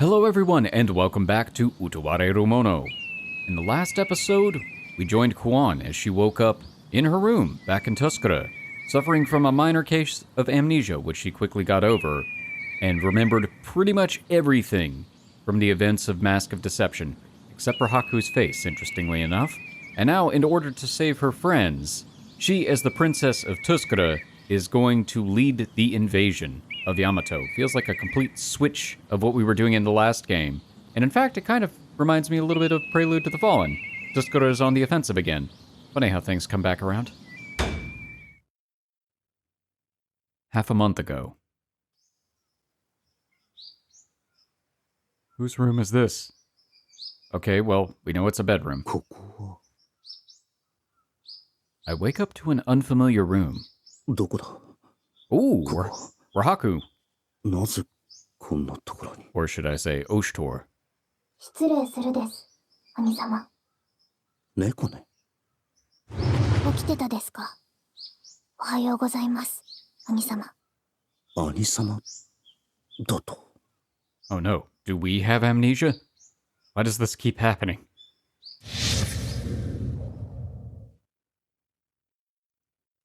Hello everyone, and welcome back to Utawarerumono. In the last episode, we joined Kwan as she woke up in her room back in Tuscara, suffering from a minor case of amnesia, which she quickly got over, and remembered pretty much everything from the events of Mask of Deception, except for Haku's face, interestingly enough. And now, in order to save her friends, she, as the Princess of Tuscara, is going to lead the invasion of Yamato. Feels like a complete switch of what we were doing in the last game. And in fact, it kind of reminds me a little bit of Prelude to the Fallen. Tuscara is on the offensive again. Funny how things come back around. Half a month ago. Whose room is this? Okay, well, we know it's a bedroom. I wake up to an unfamiliar room. Ooh, we're Haku. Or should I say, Oshtor. Nekone? 起きてたですか? おはようございます、兄様。兄様だと。 Oh no, do we have amnesia? Why does this keep happening?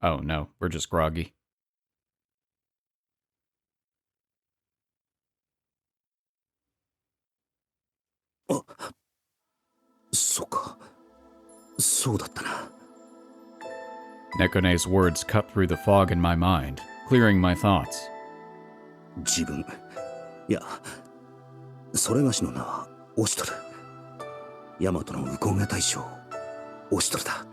Oh no, we're just groggy. Nekone's words cut through the fog in my mind, clearing my thoughts. 自分。いや、それがしの名はオシトル。ヤマトのウコンゲ大将、オシトルだ。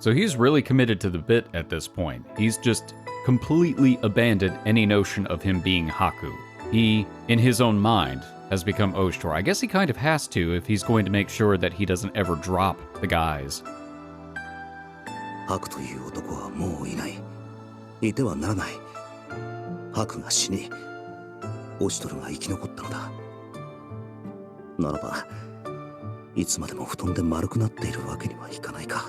So he's really committed to the bit at this point. He's just completely abandoned any notion of him being Haku. He, in his own mind, has become Oshtor. I guess he kind of has to if he's going to make sure that he doesn't ever drop the guys. ハクという男はもういない。いてはならない。ハクが死に、オシトルが生き残ったのだ。ならば、いつまでも布団で丸くなっているわけにはいかないか。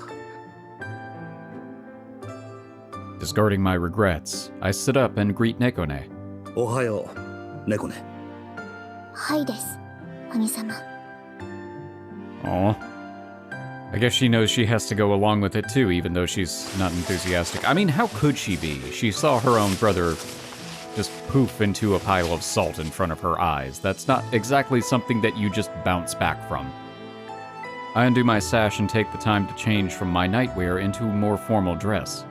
Discarding my regrets, I sit up and greet Nekone. おはよう、ネコネ。はいです、兄様。 Aw. I guess she knows she has to go along with it too, even though she's not enthusiastic. I mean, how could she be? She saw her own brother just poof into a pile of salt in front of her eyes. That's not exactly something that you just bounce back from. I undo my sash and take the time to change from my nightwear into more formal dress.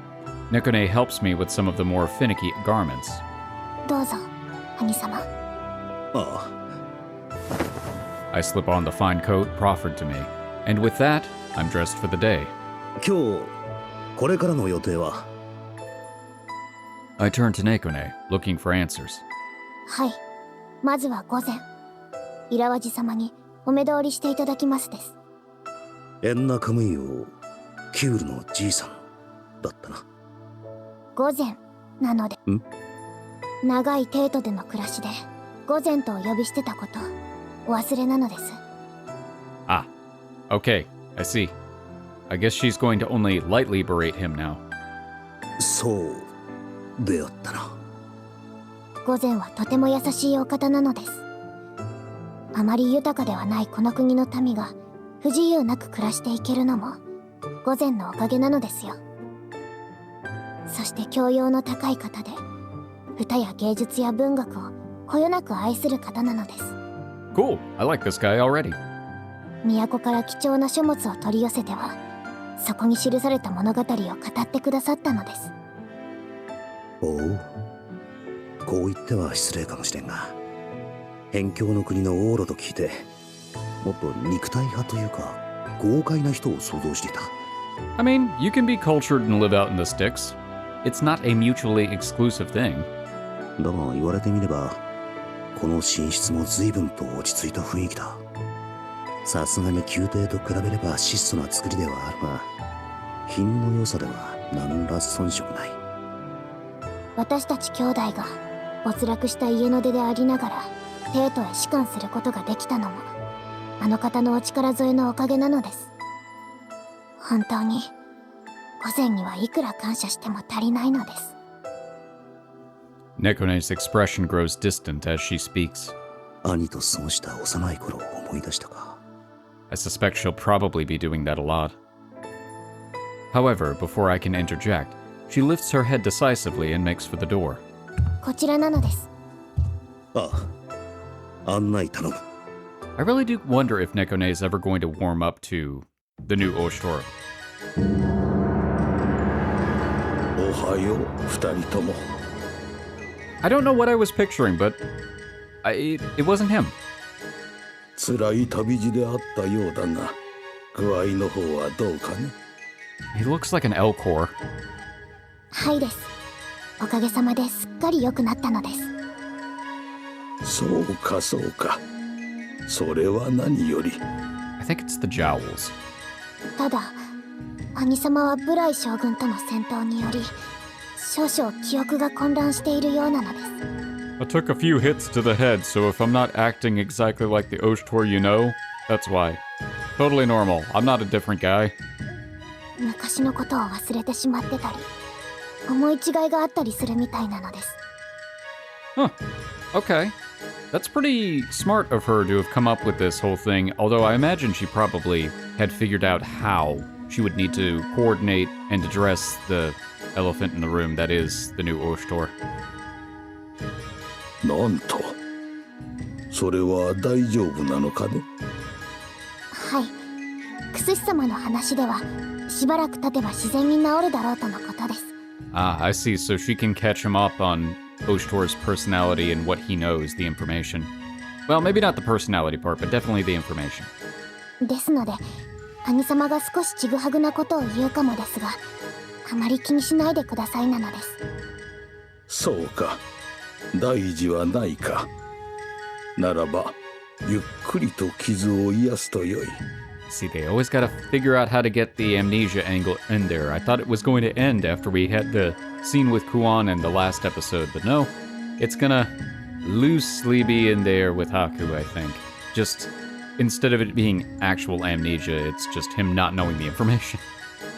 Nekone helps me with some of the more finicky garments. どうぞ、兄様。ああ。 I slip on the fine coat proffered to me, and with that, I'm dressed for the day. 今日、これからの予定は？ I turn to Nekone, looking for answers. はい、まずは午前。イラワジ様にお目通りしていただきますです。エンナカムイをキュールのじいさんだったな。 午前なので。長い帝都での暮らしで午前とお呼びしてたことお忘れなのです。 Ah, okay, I see. I guess she's going to only lightly berate him now. そうであったな。午前はとても優しいお方なのです。あまり豊かではないこの国の民が不自由なく暮らしていけるのも午前のおかげなのですよ。そして教養の高い方で歌や芸術や文学をこよなく愛する方なのです。 Cool, I like this guy already. 都から貴重な書物を取り寄せてはそこに記された物語を語ってくださったのです。 おう、こう言っては失礼かもしれんが、辺境の国の王路と聞いてもっと肉体派というか豪快な人を想像していた。 I mean, you can be cultured and live out in the sticks. It's not a mutually exclusive thing. だが言われてみれば、この寝室も随分と落ち着いた雰囲気だ。さすがに宮廷と比べれば質素な作りではあるが、品の良さでは何ら遜色ない。私たち兄弟が没落した家の出でありながら帝都へ仕官することができたのもあの方のお力添えのおかげなのです。本当に午前にはいくら感謝しても足りないのです。 Nekone's expression grows distant as she speaks. 兄と過ごした幼い頃を思い出したか。 I suspect she'll probably be doing that a lot. However, before I can interject, she lifts her head decisively and makes for the door. こちらなのです。ああ、案内頼む。 I really do wonder if Nekone is ever going to warm up to the new Oshtor. おはよう、二人とも。 I don't know what I was picturing, but it wasn't him. 辛い旅路であったようだが、具合の方はどうかね。 He looks like an Elcor. はいです。おかげさまですっかり良くなったのです。そうかそうか。それは何より。 I think it's the jowls. ただ、兄様はブライ将軍との戦闘により、少々記憶が混乱しているようなのです。I took a few hits to the head, so if I'm not acting exactly like the Oshtor you know, that's why. Totally normal. I'm not a different guy. 昔のことを忘れてしまってたり、思い違いがあったりするみたいなのです。Huh. Okay. That's pretty smart of her to have come up with this whole thing, although I imagine she probably had figured out how she would need to coordinate and address the elephant in the room that is the new Oshtor. なんと、それは大丈夫なのかね。はい。クスシ様の話では、しばらく経てば自然に治るだろうとのことです。Ah, I see. So she can catch him up on Oshtor's personality and what he knows, the information. Well, maybe not the personality part, but definitely the information. ですので、兄様が少しちぐはぐなことを言うかもですが、あまり気にしないでくださいなのです。そうか。大事はないか。ならば、ゆっくりと傷を癒すとよい。 See, they always gotta figure out how to get the amnesia angle in there. I thought it was going to end after we had the scene with Kuan in the last episode, but no. It's gonna loosely be in there with Haku, I think. Just, instead of it being actual amnesia, it's just him not knowing the information.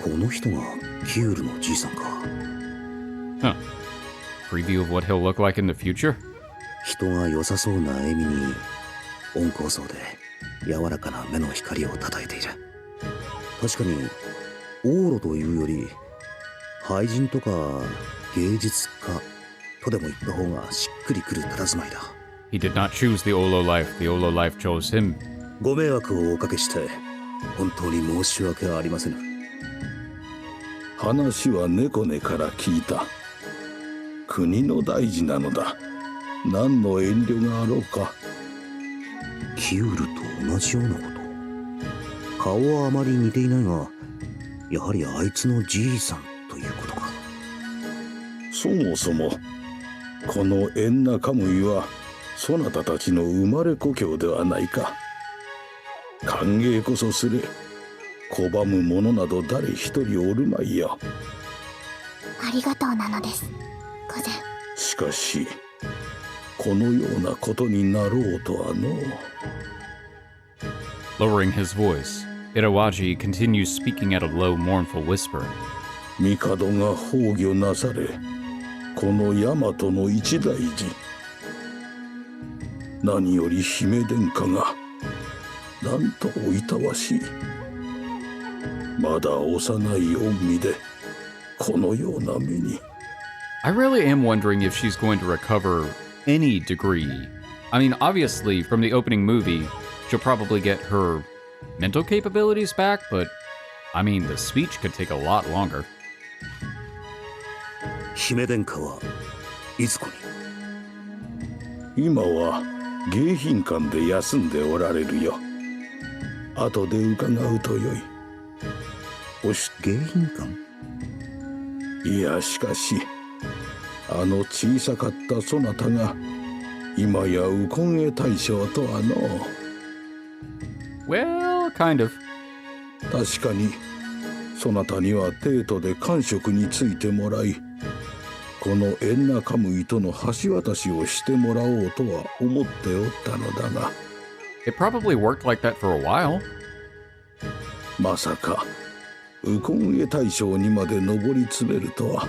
この人がキュールのじいさんか。 Huh. Preview of what he'll look like in the future? 人が良さそうな笑みに温厚そうで柔らかな目の光をたたえている。確かに往路というより俳人とか芸術家とでも言った方がしっくりくる佇まいだ。 He did not choose the Olo life. The Olo life chose him. ご迷惑をおかけして本当に申し訳ありませぬ。話は猫根から聞いた。国の大事なのだ。何の遠慮があろうか。キュールと同じようなこと。顔はあまり似ていないが、やはりあいつのじいさんということか。そもそもこのエンナカムイはそなたたちの生まれ故郷ではないか。歓迎こそすれ。拒む者など誰一人おるまいよ。ありがとうなのです。御前。しかしこのようなことになろうとはの。 Lowering his voice, Itawaji continues speaking at a low, mournful whisper. 帝が崩御なされ、この大和の一大事。何より姫殿下がなんとおいたわしい。まだ幼い御身でこのような目に。 I really am wondering if she's going to recover any degree. I mean, obviously, from the opening movie, she'll probably get her mental capabilities back, but I mean, the speech could take a lot longer. 姫殿下はいずこに。今は迎賓館で休んでおられるよ。後で伺うとよい。迎賓館？いや、しかしあの小さかったそなたが今や右近衛大将とはの。 Well, kind of. 確かにそなたには帝都で官職についてもらい、このエンナカムイとの橋渡しをしてもらおうとは思っておったのだが、 It probably worked like that for a while. まさか右近衛大将にまで上り詰めるとは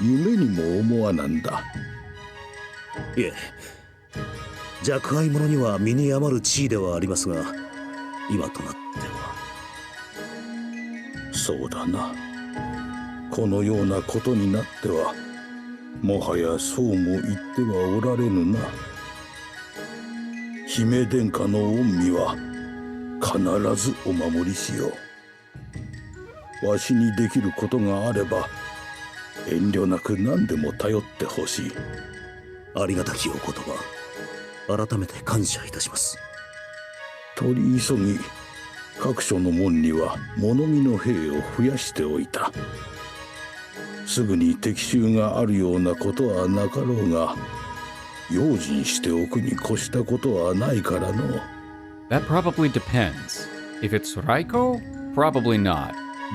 夢にも思わなんだ。いえ、若輩者には身に余る地位ではありますが、今となっては。そうだな。このようなことになってはもはやそうも言ってはおられぬな。姫殿下の御身は必ずお守りしよう。わしにできることがあれば遠慮なく何でも頼ってほしい。ありがたきお言葉、改めて感謝いたします。取り急ぎ各所の門には物見の兵を増やしておいた。すぐに敵襲があるようなことはなかろうが、用心しておくに越したことはないからの。 That probably depends. If it's Raiko, probably not.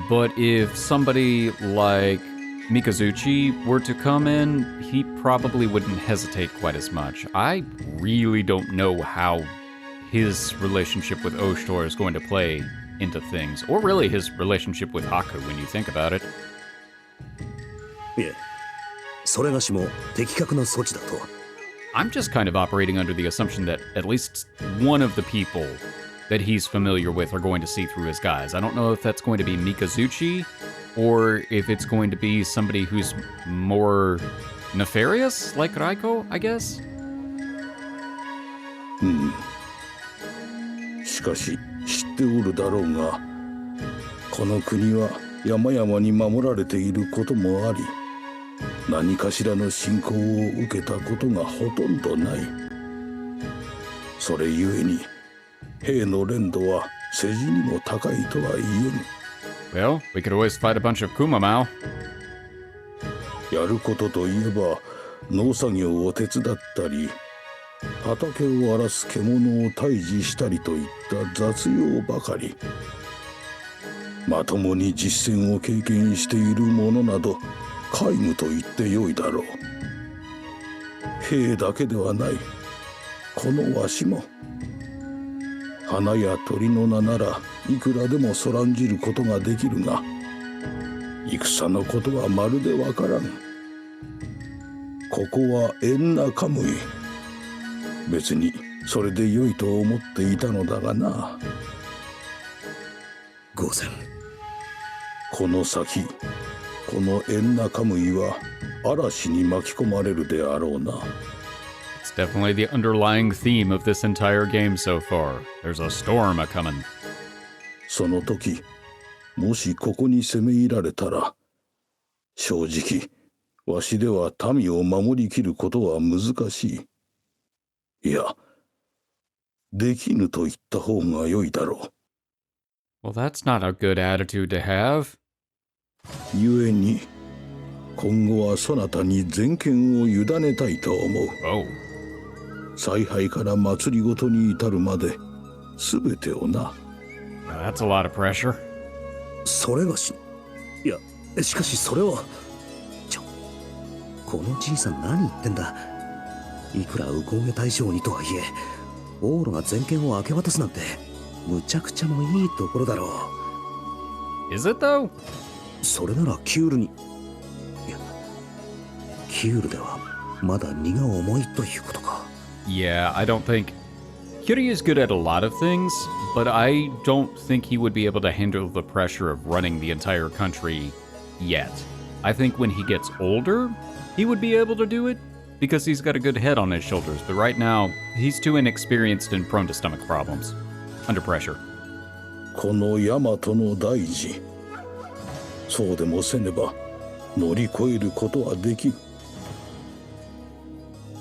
But if somebody like Mikazuchi were to come in, he probably wouldn't hesitate quite as much. I really don't know how his relationship with Oshtor is going to play into things, or really his relationship with Haku when you think about it. いえ、それがしも的確な措置だと。I'm just kind of operating under the assumption that at least one of the people that he's familiar with are going to see through his guise. I don't know if that's going to be Mikazuchi, or if it's going to be somebody who's more nefarious, like Raiko, I guess? しかし知っておるだろうが、この国は山々に守られていることもあり、何かしらの侵攻を受けたことがほとんどない。それゆえに兵の練度は世辞にも高いとは言えぬ。Well, we could always fight a bunch of Kumamau. やることといえば農作業を手伝ったり、畑を荒らす獣を退治したりといった雑用ばかり。まともに実戦を経験している者など皆無と言ってよいだろう。兵だけではない。このわしも花や鳥の名ならいくらでもそらんじることができるが、戦のことはまるでわからん。ここはEnnakamuy。別にそれで良いと思っていたのだがな。御前、この先、このEnnakamuyは嵐に巻き込まれるであろうな。It's definitely the underlying theme of this entire game so far. There's a storm a-coming. その時、もしここに攻め入られたら、正直、わしでは民を守りきることは難しい。いや、できぬと言った方が良いだろう。Well, that's not a good attitude to have. 故に、今後はそなたに全権を委ねたいと思う。Oh. 采配から祭りごとに至るまで、すべてをな。Now, that's a lot of pressure. それがし、いや、しかしそれは。このじいさん何言ってんだ。いくら右近下大将にとはいえ、オーロが全権を明け渡すなんてむちゃくちゃもいいところだろう。 Is it though? それならキュールに、いや、キュールではまだ荷が重いということか。 Yeah, I don't think... Kyuri is good at a lot of things, but I don't think he would be able to handle the pressure of running the entire country yet. I think when he gets older, he would be able to do it, because he's got a good head on his shoulders, but right now, he's too inexperienced and prone to stomach problems. Under pressure. この大和の大事、そうでもせねば乗り越えることはできる。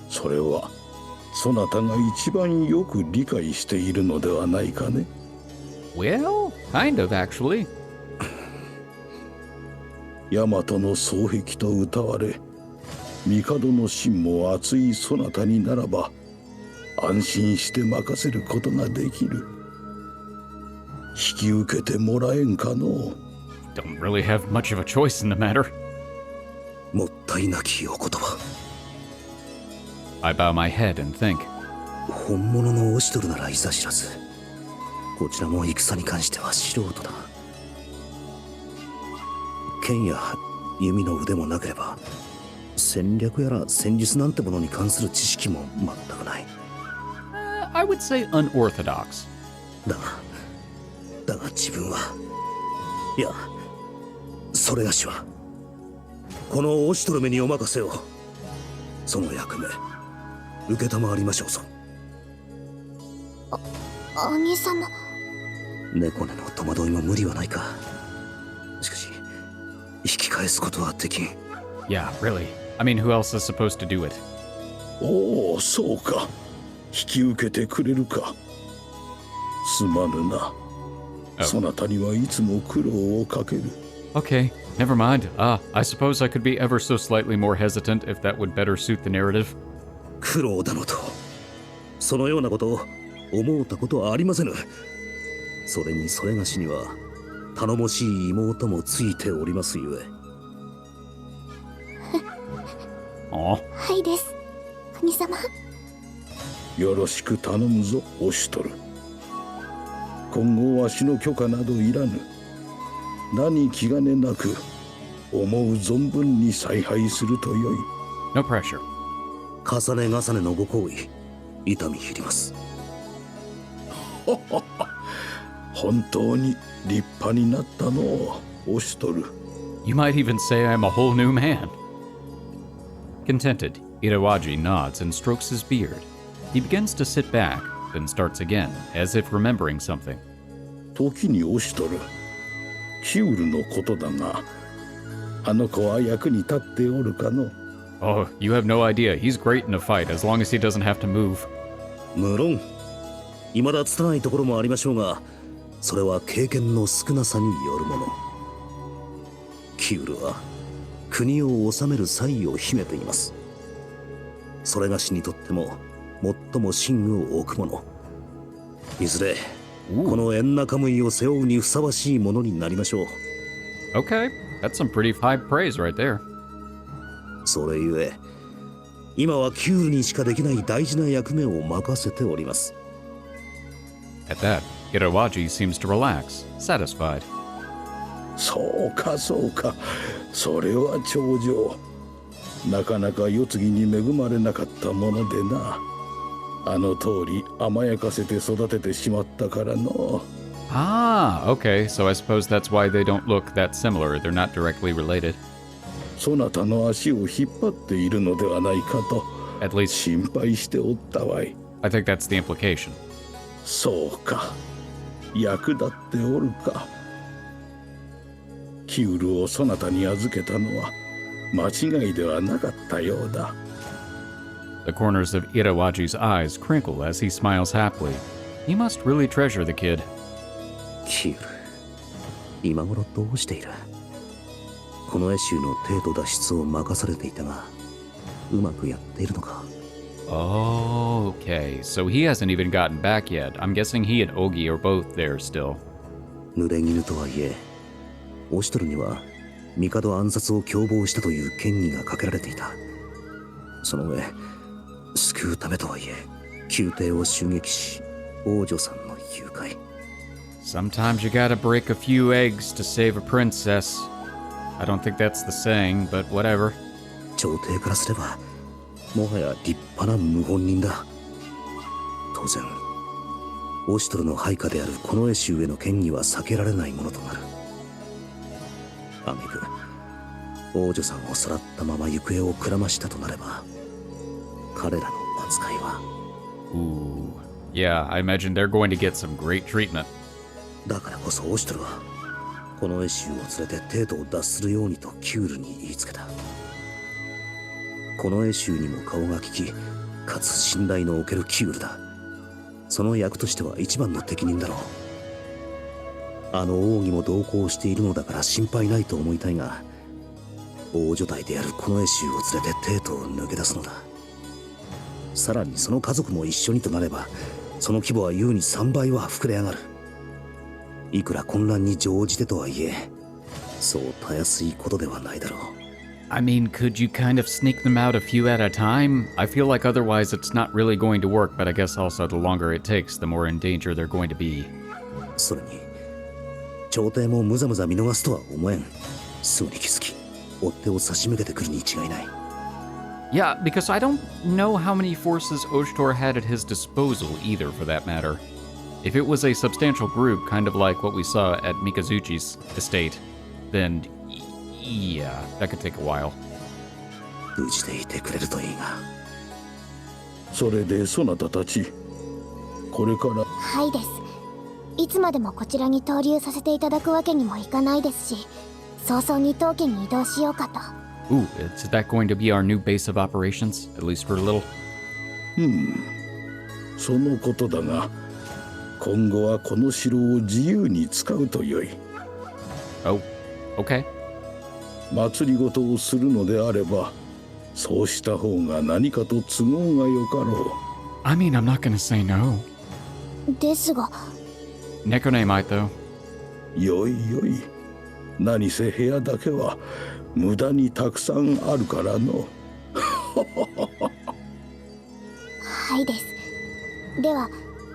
それはそなたが一番よく理解しているのではないかね。 Well, kind of, actually. 大和の双璧と謳われ、帝の心も熱いそなたにならば安心して任せることができる。引き受けてもらえんかのう。 Don't really have much of a choice in the matter. もったいなきお言葉。 I bow my head and think. 本物のオシトルならいざ知らず、こちらも戦に関しては素人だ。剣や弓の腕もなければ戦略やら戦術なんてものに関する知識も全くない。I would say unorthodox. だが自分はいやそれがしはこのオシトルめにお任せを。その役目承りましょうぞ。兄様。猫根の戸惑いも無理はないか。しかし引き返すことはできん。 Yeah, really. I mean, who else is supposed to do it? おお、そうか。引き受けてくれるか。すまぬな。そなたにはいつも苦労をかける。Okay, never mind. I suppose I could be ever so slightly more hesitant if that would better suit the narrative. 苦労だのとそのようなことを思うたことはありませぬ。それにそれがしには頼もしい妹もついておりますゆえ。はいです、兄様。よろしく頼むぞ、オシトル。今後わしの許可などいらぬ。何気兼ねなく思う存分に采配するとよい。 No pressure. 重ね重ねのご厚意痛み入ります。本当に立派になったのう、オシトル。 You might even say I'm a whole new man. Contented, Itawaji nods and strokes his beard. He begins to sit back, then starts again, as if remembering something. 時にオシトル、キウルのことだが、あの子は役に立っておるかの。 Oh, you have no idea. He's great in a fight as long as he doesn't have to move. 無論未だ拙いところもありましょうが、それは経験の少なさによるもの。キウルは国を治める才を秘めています。それがしにとっても最も真具を置くもの。いずれこのエンナカムイを背負うにふさわしいものになりましょう。 Okay, that's some pretty high praise right there. それゆえ今はキュールにしかできない大事な役目を任せております。 At that, Itawaji seems to relax, satisfied. そうかそうか、それは長女。なかなか世継ぎに恵まれなかったものでな。あの通り甘やかせて育ててしまったからの。 Ah, okay, so I suppose that's why they don't look that similar. They're not directly related. そなたの足を引っ張っているのではないかと At least, 心配しておったわい。 I think that's the implication. そうか、役立っておるか。キウルをそなたに預けたのは間違いではなかったようだ。 The corners of Itawaji's eyes crinkle as he smiles happily. He must really treasure the kid. キウル、今頃どうしている？このエシュの帝都脱出を任されていたが、うまくやっているのか？ Okay, so he hasn't even gotten back yet. I'm guessing he and Ogi are both there still. 濡れ衣とはいえ、オシトルには帝暗殺を共謀したという嫌疑がかけられていた。その上、救うためとはいえ、宮廷を襲撃し、王女さんの誘拐。Sometimes you gotta break a few eggs to save a princess. I don't think that's the saying, but whatever. 朝廷からすれば、もはや立派な謀反人だ。当然、オシトルの配下であるこのエシュへの嫌疑は避けられないものとなる。アミブ、王女さんをさらったまま行方をくらましたとなれば、彼らの扱いは。Ooh. Yeah, I imagine they're going to get some great treatment. だからこそオシトルは、このエシュを連れて帝都を脱するようにとキュールに言いつけた。このエシュにも顔が利き、かつ信頼のおけるキュールだ。その役としては一番の適任だろう。あの王にも同行しているのだから心配ないと思いたいが、王女隊であるこのエシュを連れて帝都を抜け出すのだ。さらにその家族も一緒にとなれば、その規模は優に3倍は膨れ上がる。いくら混乱に乗じてとはいえ、そうたやすいことではないだろう。I mean, could you kind of sneak them out a few at a time? I feel like otherwise it's not really going to work, but I guess also the longer it takes, the more in danger they're going to be. それに、朝廷もむざむざ見逃すとは思えん。すぐに気づき、追っ手を差し向けてくるに違いない。Yeah, because I don't know how many forces Oshtor had at his disposal either, for that matter. If it was a substantial group, kind of like what we saw at Mikazuchi's estate, then yeah, that could take a while. 無事でいてくれるといいが。それでそなたたち、これから。はいです。いつまでもこちらに投留させていただくわけにもいかないですし、早々に当家に移動しようかと。Ooh, is that going to be our new base of operations, at least for a little? そのことだが、今後はこの城を自由に使うとよい。Oh, okay. 祭りごとをするのであれば、そうした方が何かと都合がよかろう。I mean, I'm not gonna say no. ですが、Nekone might, though. よいよい。何せ部屋だけは無駄にたくさんあるからの。はいです。では、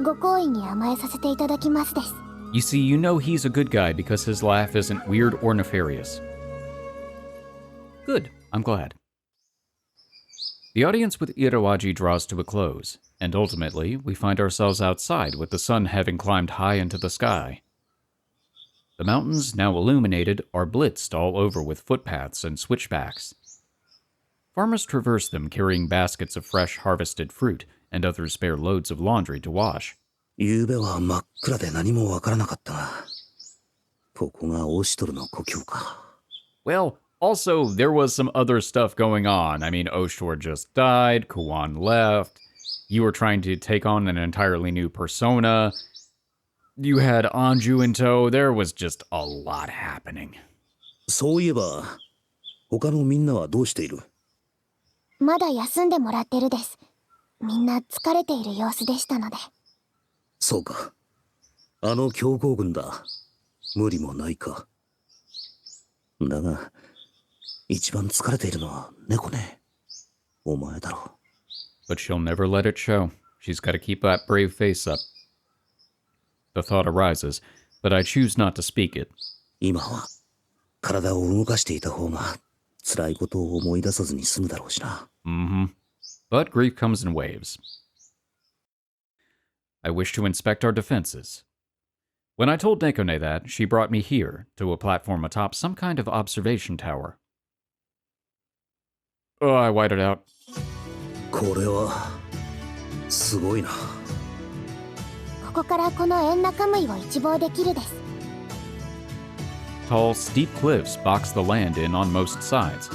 ご好意に甘えさせていただきますです。You see, you know he's a good guy because his laugh isn't weird or nefarious. Good, I'm glad. The audience with Irawaji draws to a close, and ultimately, we find ourselves outside with the sun having climbed high into the sky. The mountains, now illuminated, are blitzed all over with footpaths and switchbacks. Farmers traverse them carrying baskets of fresh harvested fruit, and others bear loads of laundry to wash. 昨夜は真っ暗で何もわからなかったが、ここがオシトルの故郷か。Well, also, there was some other stuff going on. I mean, Oshtor just died, Kuan left, you were trying to take on an entirely new persona, you had Anju in tow, there was just a lot happening. そういえば、他のみんなはどうしている？まだ休んでもらってるです。みんな疲れている様子でしたので。そうか。あの強豪軍だ。無理もないか。だが、一番疲れているのは猫ね。お前だろう。But she'll never let it show. She's got to keep that brave face up. The thought arises, but I choose not to speak it. 今は体を動かしていた方が辛いことを思い出さずに済むだろうしな。But grief comes in waves. I wish to inspect our defenses. When I told Nekone that, she brought me here, to a platform atop some kind of observation tower. Oh, I whited out. これはすごいな。ここからこのエンナカムイを一望できるです。Tall, steep cliffs box the land in on most sides.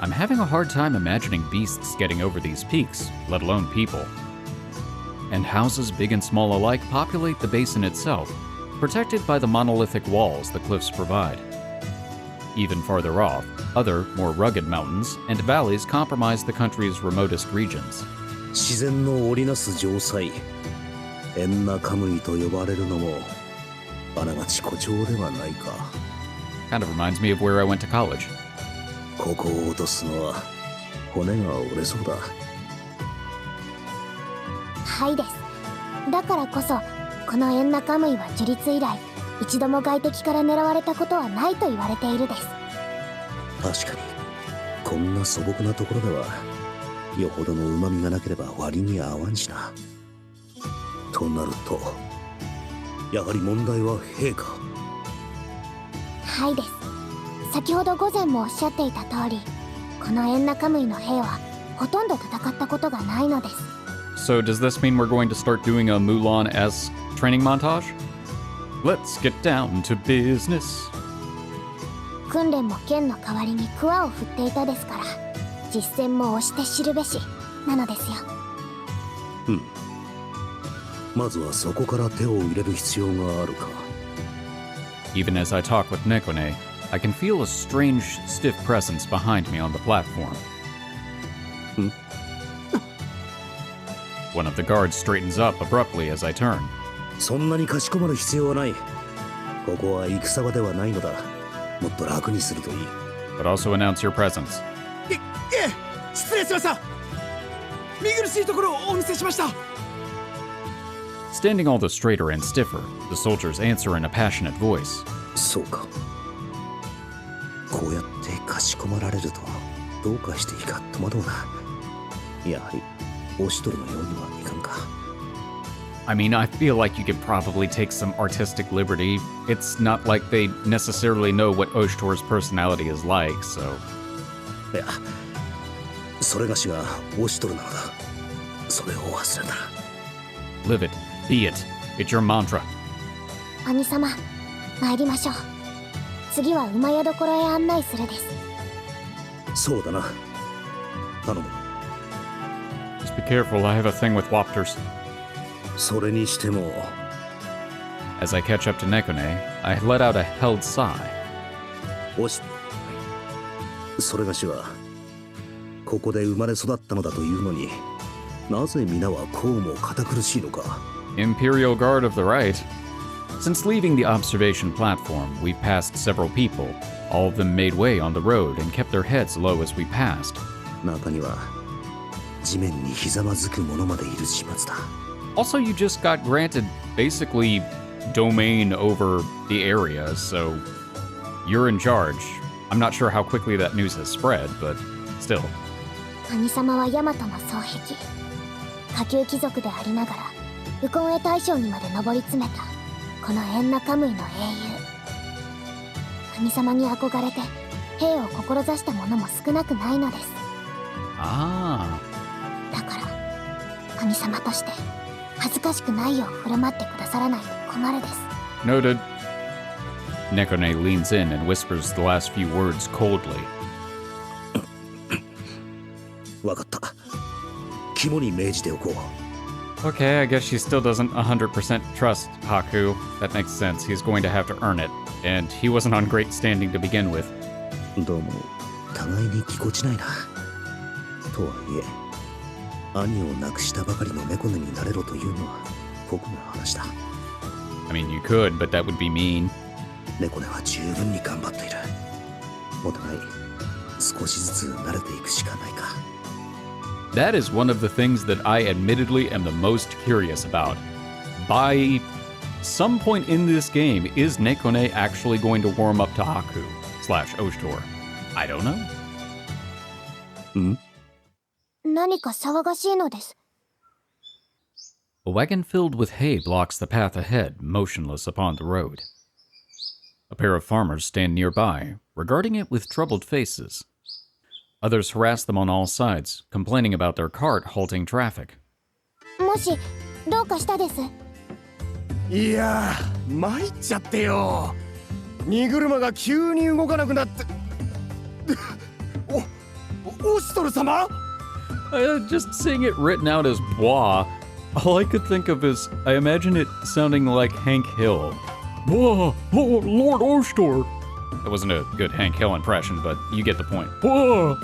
I'm having a hard time imagining beasts getting over these peaks, let alone people. And houses big and small alike populate the basin itself, protected by the monolithic walls the cliffs provide. Even farther off, other, more rugged mountains and valleys comprise the country's remotest regions. 自然の織りなす城塞、エンナカムイと呼ばれるのもあながち誇張ではないか。Kind of reminds me of where I went to college. ここを落とすのは骨が折れそうだ。はいです。だからこそこのエンナカムイは樹立以来一度も外敵から狙われたことはないと言われているです。確かにこんな素朴なところではよほどの旨味がなければ割に合わんしな。となるとやはり問題は兵か。はいです。先ほど午前もおっしゃっていた通り、このエンナカムイの兵はほとんど戦ったことがないのです。So does this mean we're going to start doing a Mulan-esque training montage? Let's get down to business. 訓練も剣の代わりに桑を振っていたですから、実戦も押して知るべしなのですよ。まずはそこから手を入れる必要があるか。Even as I talk with Nekone, I can feel a strange, stiff presence behind me on the platform. One of the guards straightens up abruptly as I turn. そんなにかしこまる必要はない。ここは戦場ではないのだ。もっと楽にするといい。But also announce your presence. 失礼しました。見苦しいところをお見せしました。Standing all the straighter and stiffer, the soldiers answer in a passionate voice. そうか。こうやってかしこまられるとどうかしていいか戸惑うな。やはりオシトルのようにはいかんか。 I mean, I feel like you could probably take some artistic liberty. It's not like they necessarily know what Oshtor's personality is like, so... いや、それがしがオシトルなのだ。それを忘れたら。 Live it. Be it. It's your mantra. 兄様、参りましょう。次は馬宿所へ案内するです。そうだな。頼む。 Just be careful, I have a thing with Wapters. それにしても、 As I catch up to Nekone, I let out a held sigh. オシトル。それがしはここで生まれ育ったのだというのに、なぜ皆はこうも堅苦しいのか。 Imperial Guard of the Right. Since leaving the observation platform, we've passed several people. All of them made way on the road and kept their heads low as we passed. 中には地面にひざまずく者までいる始末だ。 Also, you just got granted basically domain over the area, so you're in charge. I'm not sure how quickly that news has spread, but still. 兄様はヤマトの双璧。下級貴族でありながら、ウコンへ大将にまで上り詰めた、このエンナカムイの英雄。兄様に憧れて、兵を志した者も少なくないのです。Ah. だから、兄様として、恥ずかしくないよう振る舞ってくださらないと困るです。Noted. Nekone leans in and whispers the last few words coldly. わかった。肝に銘じておこう。 Okay, I guess she still doesn't 100% trust Haku. That makes sense. He's going to have to earn it. And he wasn't on great standing to begin with. どうも互いにぎこちないな。とはいえ、兄を亡くしたばかりの猫根になれろというのは酷な話だ。 I mean, you could, but that would be mean. 猫根は十分に頑張っている。お互い少しずつ慣れていくしかないか。 That is one of the things that I admittedly am the most curious about. By some point in this game, is Nekone actually going to warm up to Haku / Oshtor? I don't know. 何か騒がしいのです。 A wagon filled with hay blocks the path ahead, motionless upon the road. A pair of farmers stand nearby, regarding it with troubled faces. Others harass them on all sides, complaining about their cart halting traffic. もし、どうかしたです。いやー、参っちゃってよ。荷車が急に動かなくなって。オシトル様？ Just seeing it written out as Bois, all I could think of is, I imagine it sounding like Hank Hill. Bois, Lord Oshtor. That wasn't a good Hank Hill impression, but you get the point. Bois!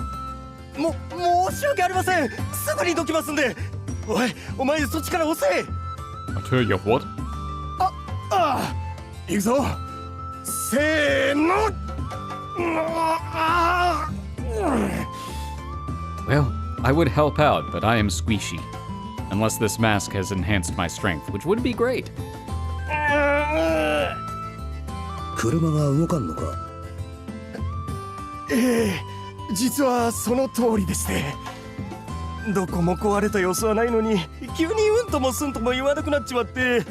申し訳ありません。すぐにどきますんで。お前そっちから押せ。 I'll tell you what. 行くぞ。せーの。Well, I would help out, but I am squishy. Unless this mask has enhanced my strength, which would be great. 車が動かんのか。実はその通りでして。どこも壊れた様子はないのに、急にうんともすんとも言わなくなっちまって。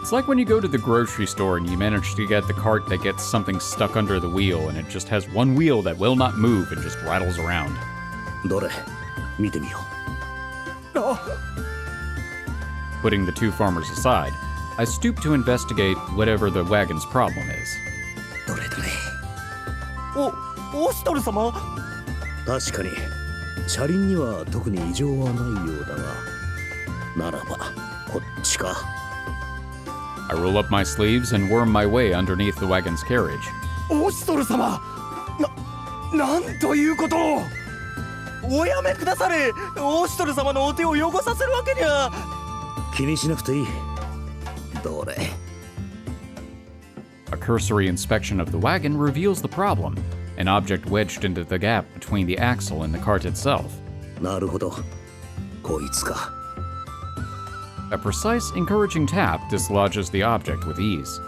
It's like when you go to the grocery store and you manage to get the cart that gets something stuck under the wheel and it just has one wheel that will not move and just rattles around. どれ、見てみよう。Putting the two farmers aside, I stoop to investigate whatever the wagon's problem is. どれどれ。オシトル様？確かに車輪には特に異常はないようだが、ならばこっちか。 I roll up my sleeves and worm my way underneath the wagon's carriage. オシトル様、なんということを。おやめくだされ。オシトル様のお手を汚させるわけには。気にしなくていい。どれ。 A cursory inspection of the wagon reveals the problem, an object wedged into the gap between the axle and the cart itself. なるほど。こいつか。 A precise, encouraging tap dislodges the object with ease.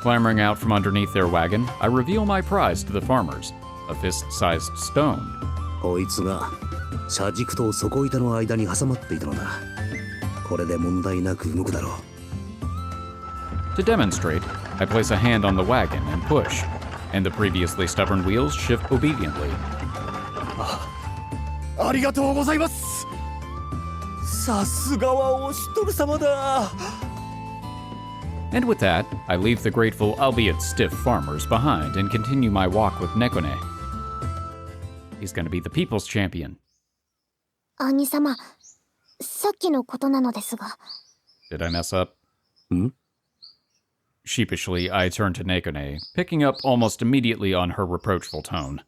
Clambering out from underneath their wagon, I reveal my prize to the farmers, a fist-sized stone. こいつが車軸と底板の間に挟まっていたのだ。これで問題なく動くだろう。 To demonstrate, I place a hand on the wagon and push, and the previously stubborn wheels shift obediently. ありがとうございます。さすがはオシトル様だ。 And with that, I leave the grateful, albeit stiff farmers behind and continue my walk with Nekone. He's gonna be the people's champion. 兄様、さっきのことなのですが。 Did I mess up? Hmm? Sheepishly, I turn to Nekone, picking up almost immediately on her reproachful tone.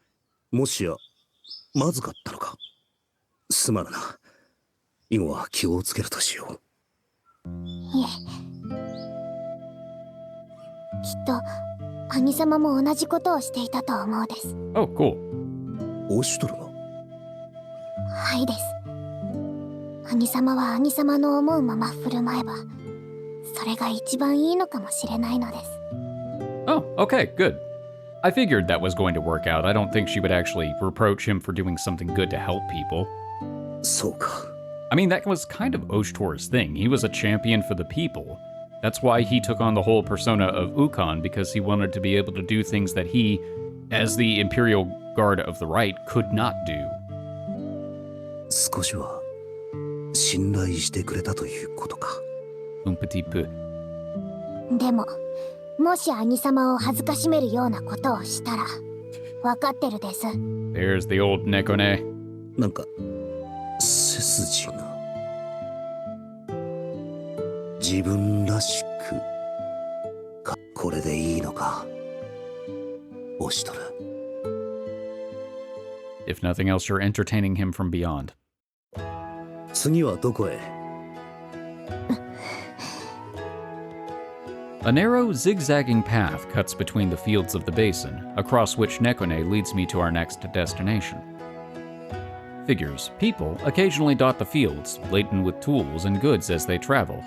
もしやまずかったのか。すまぬな。以後は気をつけるとしよう。いえ。きっと、兄様も同じことをしていたと思うです。Oh, cool. オシュトルが。はいです。兄様は兄様の思うまま振る舞えば、それが一番いいのかもしれないのです。Oh, okay, good. I figured that was going to work out. I don't think she would actually reproach him for doing something good to help people. そうか。 I mean, that was kind of Oshtor's thing. He was a champion for the people. That's why he took on the whole persona of Ukon, because he wanted to be able to do things that he, as the Imperial Guard of the Right, could not do. 少しは信頼してくれたということか。Un petit peu. でも、もし兄様を恥ずかしめるようなことをしたら、分かってるです。There's the old Nekone. なんか背筋が。自分らしくか。これでいいのか。オシトル。 If nothing else, you're entertaining him from beyond. 次はどこへ。 A narrow, zigzagging path cuts between the fields of the basin, across which Nekone leads me to our next destination. Figures, people, occasionally dot the fields, laden with tools and goods as they travel.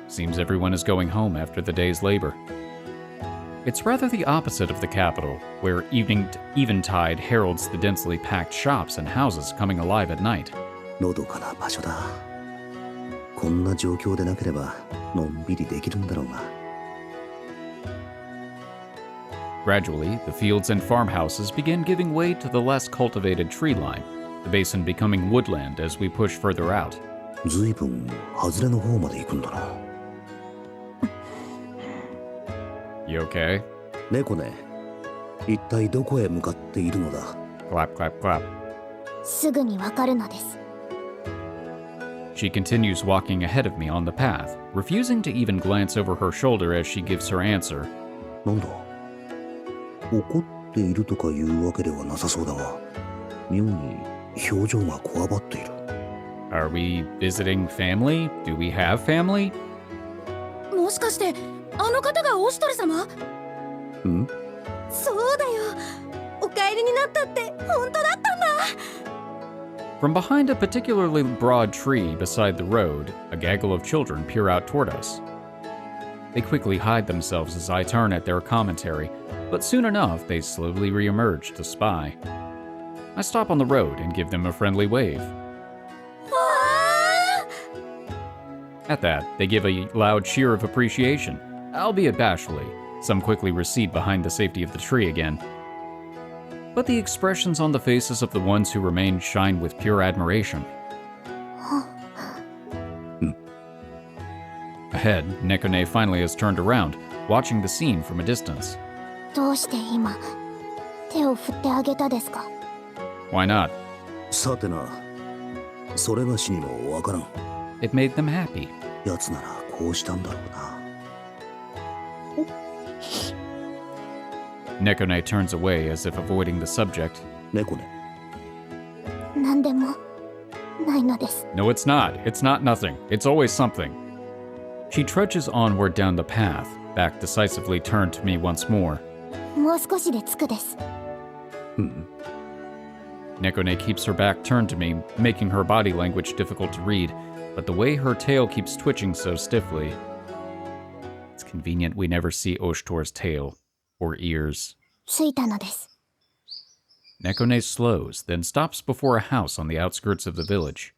Seems everyone is going home after the day's labor. It's rather the opposite of the capital, where eventide heralds the densely packed shops and houses coming alive at night. のどかな場所だ。こんな状況でなければのんびりできるんだろうが。 Gradually, the fields and farmhouses begin giving way to the less cultivated tree line, the basin becoming woodland as we push further out. ずいぶん外れの方まで行くんだな。 You okay? 猫ね、一体どこへ向かっているのだ。 Clap, clap, clap. すぐにわかるのです。 She continues walking ahead of me on the path, refusing to even glance over her shoulder as she gives her answer. なんだ。怒っているとかいうわけではなさそうだが、妙に表情がこわばっている。 Are we visiting family? Do we have family? もしかしてあの方がオシトル様？ん？そうだよ。お帰りになったって本当だったんだ。 From behind a particularly broad tree beside the road, a gaggle of children peer out toward us. They quickly hide themselves as I turn at their commentary, but soon enough they slowly re-emerge to spy. I stop on the road and give them a friendly wave. At that, they give a loud cheer of appreciation, albeit bashfully. Some quickly recede behind the safety of the tree again. But the expressions on the faces of the ones who remain shine with pure admiration. Ahead, Nekone finally has turned around, watching the scene from a distance. どうして今、手を振ってあげたですか？ Why not? さてな、それがしにもわからん。 It made them happy. やつならこうしたんだろうな。 Nekone turns away as if avoiding the subject. 猫ね。何でもないのです。 No, it's not. It's not nothing. It's always something. She trudges onward down the path, back decisively turned to me once more. もう少しで着くです。Nekone keeps her back turned to me, making her body language difficult to read, but the way her tail keeps twitching so stiffly. It's convenient we never see Oshtor's tail or ears. 着いたのです。Nekone slows, then stops before a house on the outskirts of the village.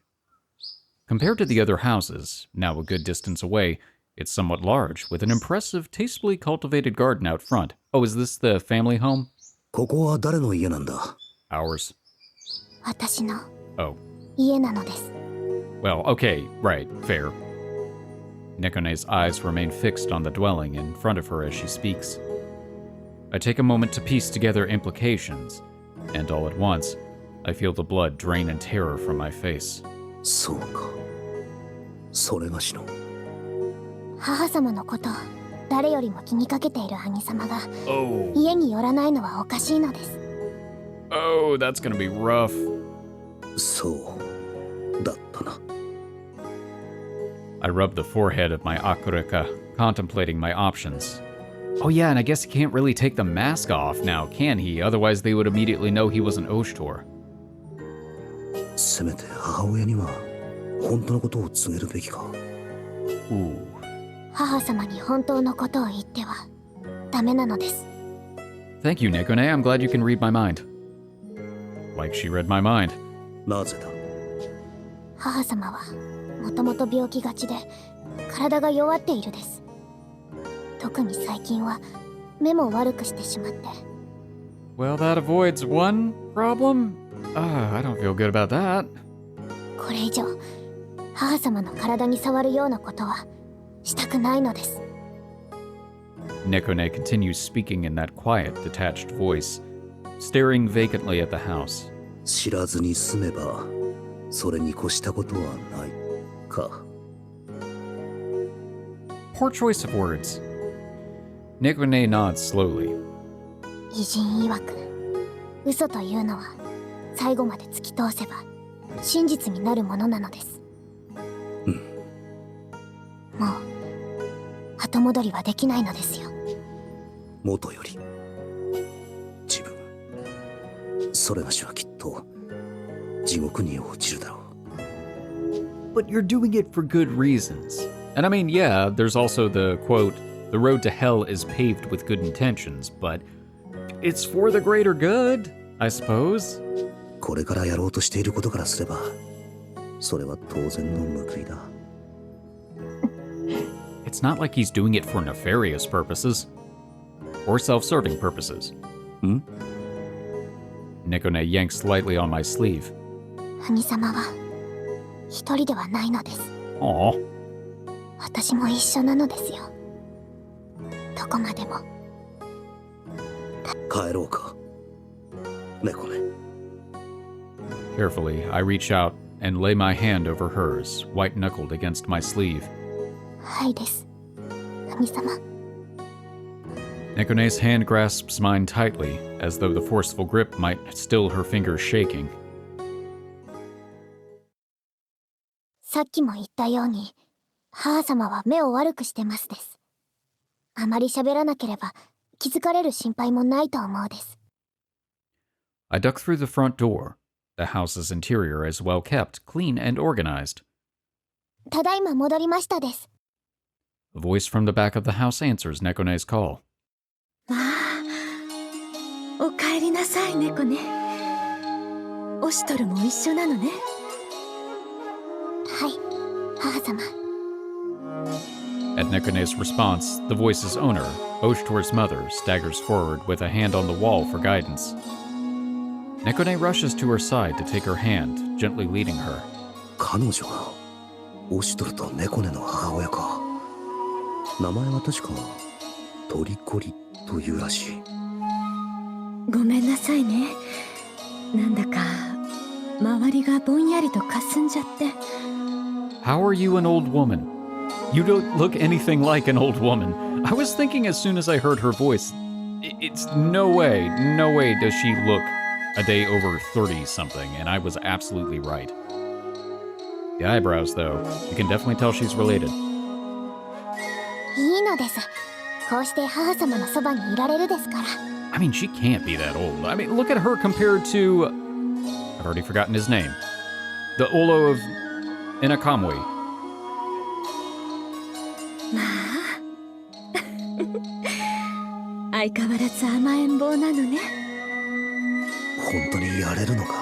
Compared to the other houses, now a good distance away, it's somewhat large, with an impressive, tastefully cultivated garden out front. Oh, is this the family home? ここは誰の家なんだ？ Ours. 私の Oh. 家なのです。 Well, okay, right, fair. Nekone's eyes remain fixed on the dwelling in front of her as she speaks. I take a moment to piece together implications, and all at once, I feel the blood drain in terror from my face. そうか。それがしの。母様のことを誰よりも気にかけている兄様が Oh. 家に寄らないのはおかしいのです。 Oh, that's gonna be rough. そうだったな。I rub the forehead of my akureka, contemplating my options. Oh yeah, and I guess he can't really take the mask off now, can he? Otherwise they would immediately know he was an Oshtor. せめて母親には本当のことを告げるべきか。Ooh. 母様に本当のことを言ってはダメなのです。 Thank you, Nekone. I'm glad you can read my mind. Like she read my mind. なぜだ？母様はもともと病気がちで体が弱っているです。特に最近は目も悪くしてしまって。 Well, that avoids one problem. I don't feel good about that. これ以上母様の体に触るようなことはしたくないのです。 Nekone continues speaking in that quiet, detached voice, staring vacantly at the house. 知らずに済めばそれに越したことはないか。 Poor choice of words. Nekone nods slowly. 偉人曰く嘘というのは最後まで突き通せば真実になるものなのです。もう後戻りはできないのですよ。元より自分それがしはきっと地獄に落ちるだろう。 But you're doing it for good reasons. And I mean, yeah, there's also the quote, the road to hell is paved with good intentions, but it's for the greater good, I suppose. これからやろうとしていることからすればそれは当然の報いだ。 It's not like he's doing it for nefarious purposes. Or self-serving purposes. Nekone yanks slightly on my sleeve. 兄様は一人ではないのです。 Aw. 私も一緒なのですよ。どこまでも。帰ろうか。猫ね。 Carefully, I reach out and lay my hand over hers, white-knuckled against my sleeve. はいです。兄様。 Nekone's hand grasps mine tightly, as though the forceful grip might still her fingers shaking. さっきも言ったように、母様は目を悪くしてますです。あまり喋らなければ気づかれる心配もないと思うです。 I duck through the front door. The house's interior is well kept, clean and organized. ただいま戻りましたです。 A voice from the back of the house answers Nekone's call. わあ、お帰りなさい猫ね。オシトルも一緒なのね。はい、母様。 At Nekone's response, the voice's owner, Oshtor's mother, staggers forward with a hand on the wall for guidance. Nekone rushes to her side to take her hand, gently leading her. 彼女がオシトルとネコネの母親か。名前は確かトリコリというらしい。ごめんなさいね。なんだか周りがぼんやりと霞んじゃって。 How are you an old woman? You don't look anything like an old woman. I was thinking as soon as I heard her voice, it's no way does she look a day over 30-something, and I was absolutely right. The eyebrows, though, you can definitely tell she's related. いいのです。こうして母様のそばにいられるですから。 I mean, she can't be that old. I mean, look at her compared to... I've already forgotten his name. The Olo of Ennakamuy. まあ相変わらず甘えん坊なのね。本当にやれるのか。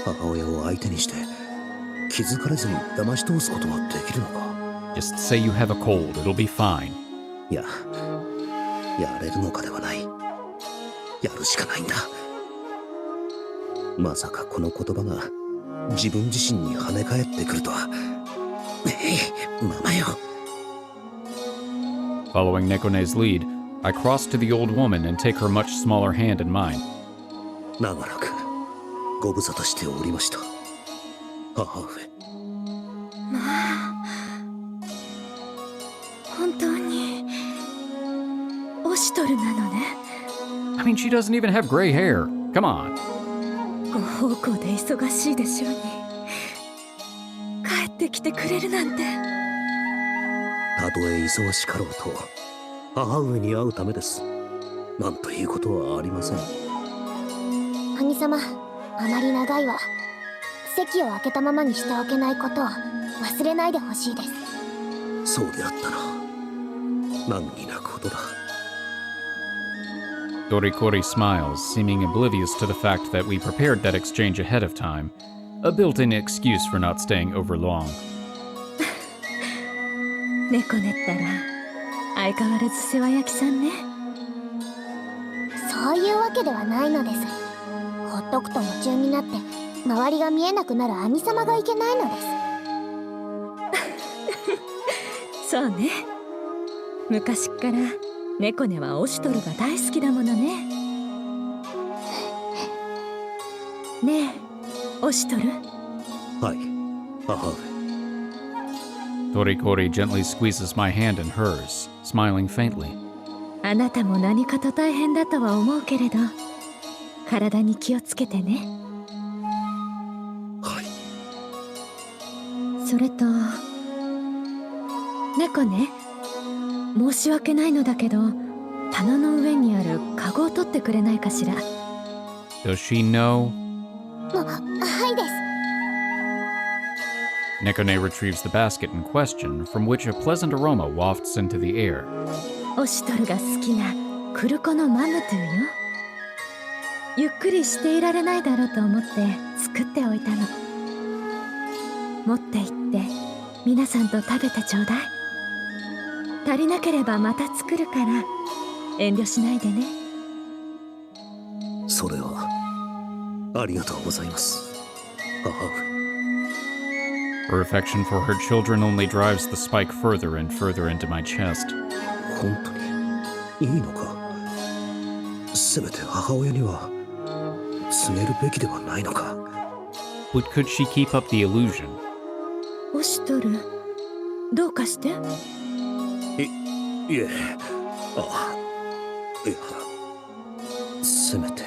母親を相手にして気づかれずに騙し通すことはできるのか。 Just say you have a cold, it'll be fine. いや、やれるのかではない。やるしかないんだ。まさかこの言葉が自分自身に跳ね返ってくるとは。ママよ。 Following Nekone's lead, I cross to the old woman and take her much smaller hand in mine. 長らくご無沙汰しておりました、母上。本当にオシュトルなのね。 I mean, she doesn't even have gray hair. Come on. ご奉公で忙しいでしょうに帰ってきてくれるなんて。たとえ忙しかろうと母上に会うためです。なんということはありません。兄様、あまり長いわ。席を空けたままにしておけないことを忘れないでほしいです。そうであったな。難儀なことだ。 Dorikori smiles, seeming oblivious to the fact that we prepared that exchange ahead of time, a built-in excuse for not staying over long. 猫ねったら相変わらず世話焼きさんね。そういうわけではないのです。ほっとくと夢中になって周りが見えなくなる兄様がいけないのです。そうね。昔っから猫ねはオシュトルが大好きだものね。ねえ、オシュトル。はい、母上。 Dorikori gently squeezes my hand in hers, smiling faintly. あなたも何かと大変だとは思うけれど、体に気をつけてね。はい。それと、猫ね、申し訳ないのだけど、棚の上にあるカゴを取ってくれないかしら。Does she know? はいです。 Nekone retrieves the basket in question, from which a pleasant aroma wafts into the air. オシュトルが好きなクルコのマムトゥーよ。ゆっくりしていられないだろうと思って作っておいたの。持って行って皆さんと食べてちょうだい。足りなければまた作るから遠慮しないでね。それはありがとうございます、母上。 Her affection for her children only drives the spike further and further into my chest. 本当にいいのか。せめて母親には告げるべきではないのか。 But could she keep up the illusion? オシュトル、どうかして？いえ、いや、せめて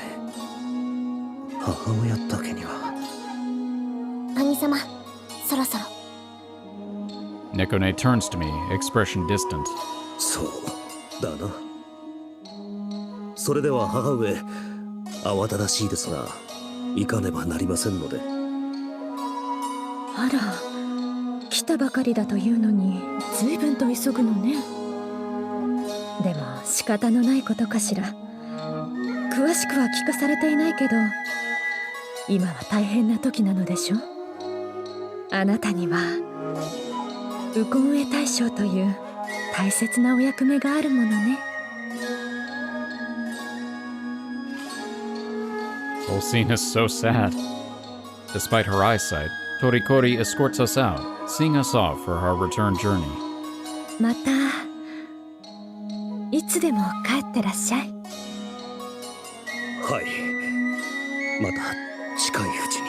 母親だけには。兄様、そろそろ。 Nekone turns to me, expression distant. そうだな。それでは母上、慌ただしいですが行かねばなりませんので。あら、来たばかりだというのに随分と急ぐのね。でも仕方のないことかしら。詳しくは聞かされていないけど、今は大変な時なのでしょ。あなたには右近衛大将という大切なお役目があるものね。 Whole scene is so sad. Despite her eyesight, Torikori escorts us out, seeing us off for our return journey. またいつでも帰ってらっしゃい。はい、また近いうちに。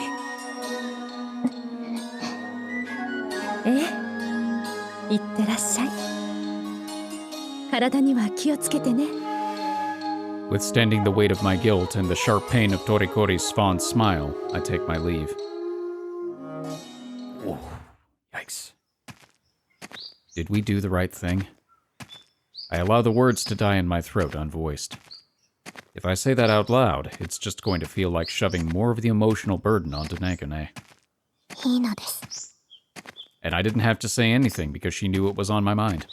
ええ、いってらっしゃい。体には気をつけてね。 Withstanding the weight of my guilt and the sharp pain of Torikori's fond smile, I take my leave. Whoa. Yikes. Did we do the right thing? I allow the words to die in my throat unvoiced. If I say that out loud, it's just going to feel like shoving more of the emotional burden onto Nekone. いいのです。 And I didn't have to say anything because she knew it was on my mind.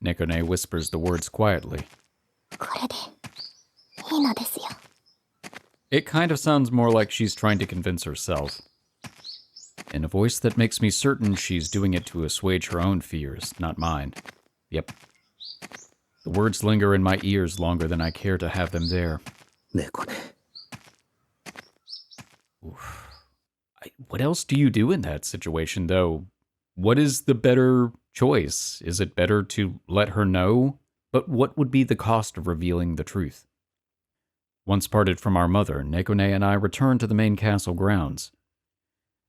Nekone whispers the words quietly. これでいいのですよ。It kind of sounds more like she's trying to convince herself. In a voice that makes me certain she's doing it to assuage her own fears, not mine. Yep. The words linger in my ears longer than I care to have them there. Nekone. What else do you do in that situation, though? What is the better choice? Is it better to let her know? But what would be the cost of revealing the truth? Once parted from our mother, Nekone and I returned to the main castle grounds.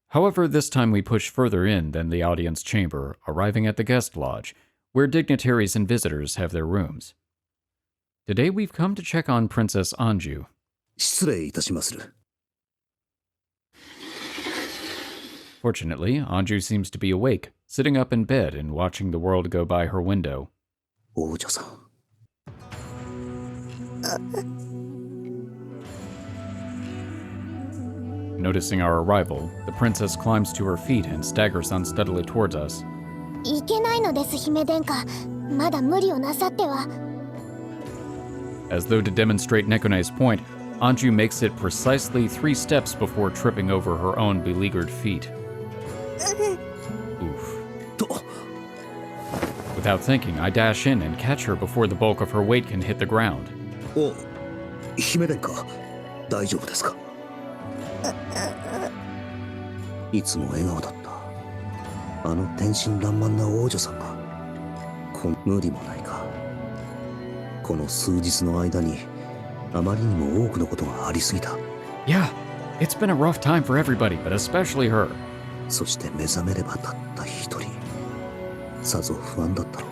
However, this time we push further in than the audience chamber, arriving at the guest lodge, where dignitaries and visitors have their rooms. Today we've come to check on Princess Anju. 失礼いたしまする。 Fortunately, Anju seems to be awake, sitting up in bed and watching the world go by her window. 王女さん。Noticing our arrival, the princess climbs to her feet and staggers unsteadily towards us. いけないのです、姫殿下。まだ無理をなさっては。As though to demonstrate Nekone's point, Anju makes it precisely 3 steps before tripping over her own beleaguered feet. Oof. と。 Without thinking, I dash in and catch her before the bulk of her weight can hit the ground. お、姫殿下、大丈夫ですか？いつも笑顔だった。あの天真爛漫な王女さんが、無理もないか。この数日の間に、あまりにも多くのことがありすぎた。Yeah, it's been a rough time for everybody, but especially her. そして目覚めればたった一人。さぞ不安だったろう。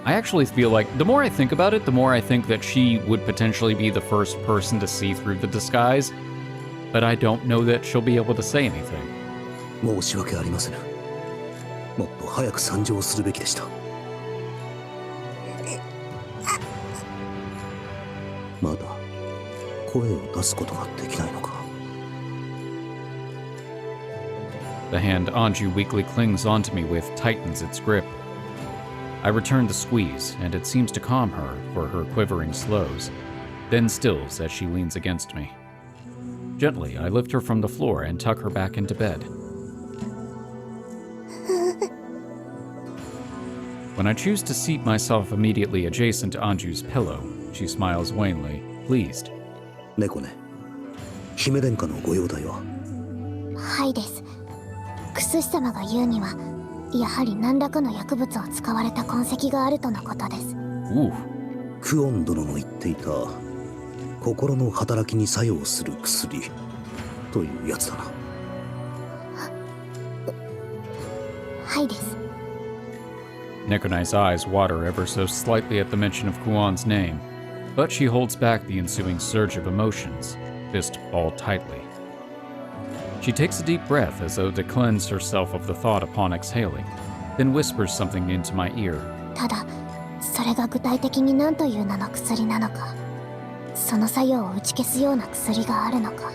I actually feel like, the more I think about it, the more I think that she would potentially be the first person to see through the disguise, but I don't know that she'll be able to say anything. 申し訳ありませぬ。もっと早く参上するべきでした。まだ声を出すことができないのか。The hand Anju weakly clings onto me with tightens its grip. I return the squeeze, and it seems to calm her for her quivering slows, then stills as she leans against me. Gently, I lift her from the floor and tuck her back into bed. When I choose to seat myself immediately adjacent to Anju's pillow, she smiles wanly, pleased. 猫ね、姫殿下のご容体は？はいです。クスシ様が言うには、やはり何らかの薬物を使われた痕跡があるとのことです。Ooh. クオン殿の言っていた心の働きに作用する薬というやつだな。はいです。Nekone's eyes water ever so slightly at the mention of Kuon's name, but she holds back the ensuing surge of emotions, fist balled tightly. She takes a deep breath as though to cleanse herself of the thought upon exhaling, then whispers something into my ear. ただ、それが具体的に何という名の薬なのか、その作用を打ち消すような薬があるのか。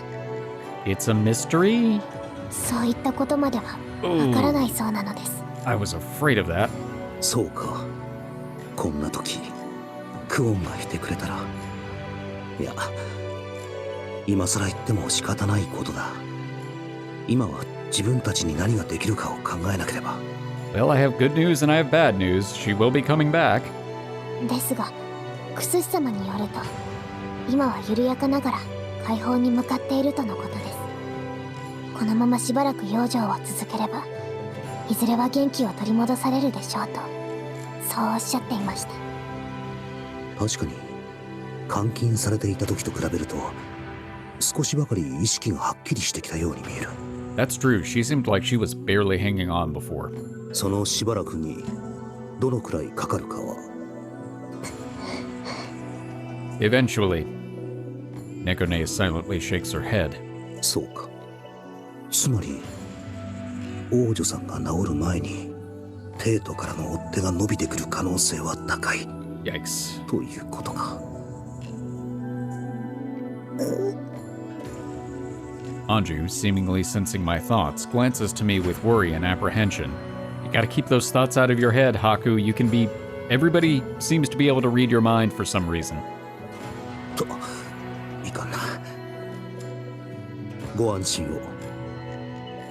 It's a mystery? そういったことまではわからないそうなのです。I was afraid of that. そうか。こんな時、クオンがいてくれたら。いや、今更言っても仕方ないことだ。今は自分たちに何ができるかを考えなければ。Well, I have good news and I have bad news. She will be coming back. ですが、クスシ様によると、今は緩やかながら解放に向かっているとのことです。このまましばらく養生を続ければ、いずれは元気を取り戻されるでしょうと、そうおっしゃっていました。確かに、監禁されていた時と比べると、少しばかり意識がはっきりしてきたように見える。That's true. She seemed like she was barely hanging on before. そのしばらくにどのくらいかかるかは。Eventually, Nekone silently shakes her head. そうか。つまり、王女さんが治る前に、テートからの追っ手が伸びてくる可能性は高い。Yikes. ということか。Anju, seemingly sensing my thoughts, glances to me with worry and apprehension. You gotta keep those thoughts out of your head, Haku. You can be... Everybody seems to be able to read your mind for some reason. と、いかんな。ご安心を。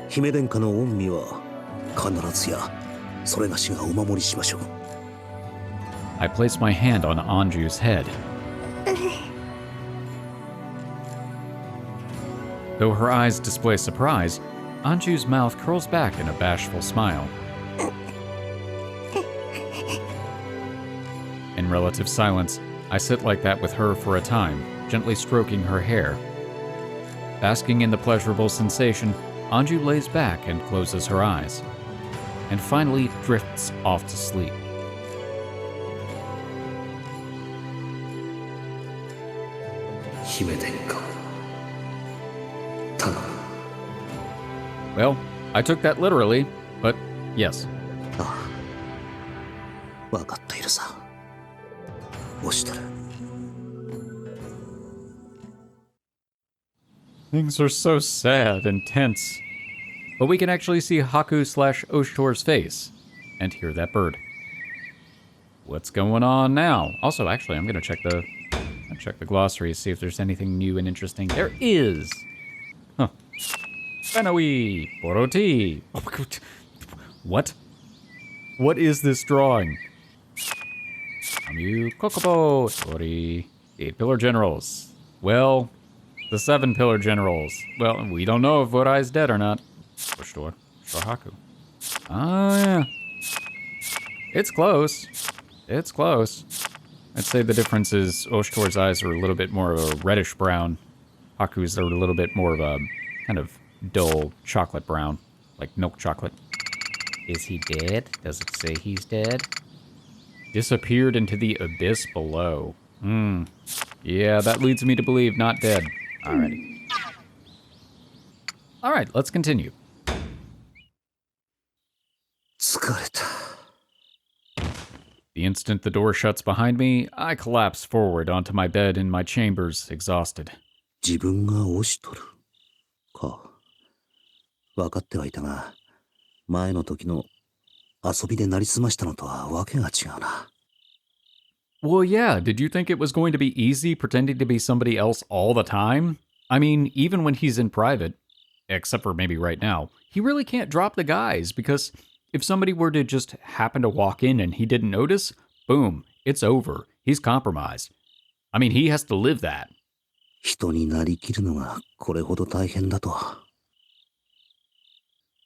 姫殿下の御身は必ずやそれがしがお守りしましょう。 I place my hand on Anju's head. Though her eyes display surprise, Anju's mouth curls back in a bashful smile. In relative silence, I sit like that with her for a time, gently stroking her hair. Basking in the pleasurable sensation, Anju lays back and closes her eyes, and finally drifts off to sleep. Well, I took that literally, but yes. 分かっているさ。オシトル。 Things are so sad and tense. But we can actually see Haku/Oshtor's face and hear that bird. What's going on now? Also, actually, I'm gonna check the glossary, see if there's anything new and interesting. There is! Huh. Banawi, Boroti. What? What is this drawing? Amu, Kokobo, Tori, 8 Pillar Generals. Well, the 7 Pillar Generals. Well, we don't know if Vodai's dead or not. Oshtor, Haku. Oh, yeah. It's close. It's close. I'd say the difference is Oshtor's eyes are a little bit more of a reddish brown. Haku's are a little bit more of a kind of dull chocolate brown, like milk chocolate. Is he dead? Does it say he's dead? Disappeared into the abyss below. Yeah, that leads me to believe not dead. Alrighty. Alright, let's continue. 疲れた。 The instant the door shuts behind me, I collapse forward onto my bed in my chambers, exhausted. 自分がオシトルか。分かってはいたが、前の時の遊びでなりすましたのとはわけが違うな。 Well, yeah, did you think it was going to be easy pretending to be somebody else all the time? I mean, even when he's in private, except for maybe right now, he really can't drop the guys because if somebody were to just happen to walk in and he didn't notice, boom, it's over. He's compromised. I mean, he has to live that. 人になりきるのがこれほど大変だとは。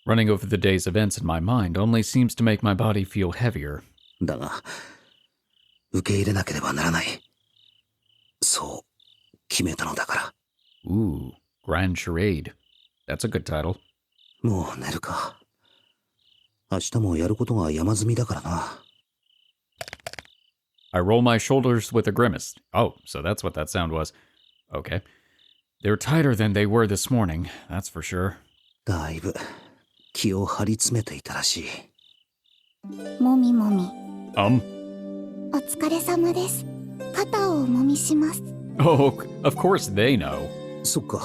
Running over the day's events in my mind only seems to make my body feel heavier. だが、受け入れなければならない。そう決めたのだから。 Ooh, Grand Charade. That's a good title. もう寝るか。明日もやることが山積みだからな。 I roll my shoulders with a grimace. Oh, so that's what that sound was. Okay. They're tighter than they were this morning, that's for sure. だいぶ気を張り詰めていたらしい。もみもみ。Oh, お疲れ様です。肩をおもみします。of course they know. そっか。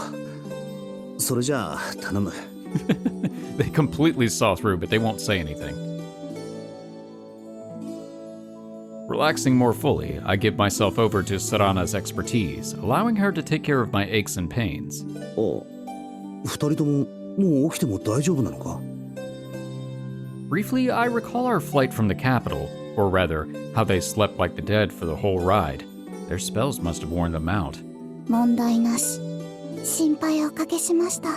それじゃあ頼む。They completely saw through, but they won't say anything. Relaxing more fully, I give myself over to Sarana's expertise, allowing her to take care of my aches and pains. お、二人とももう起きても大丈夫なのか？ Briefly, I recall our flight from the capital, or rather, how they slept like the dead for the whole ride. Their spells must have worn them out. 問題なし。心配をおかけしました。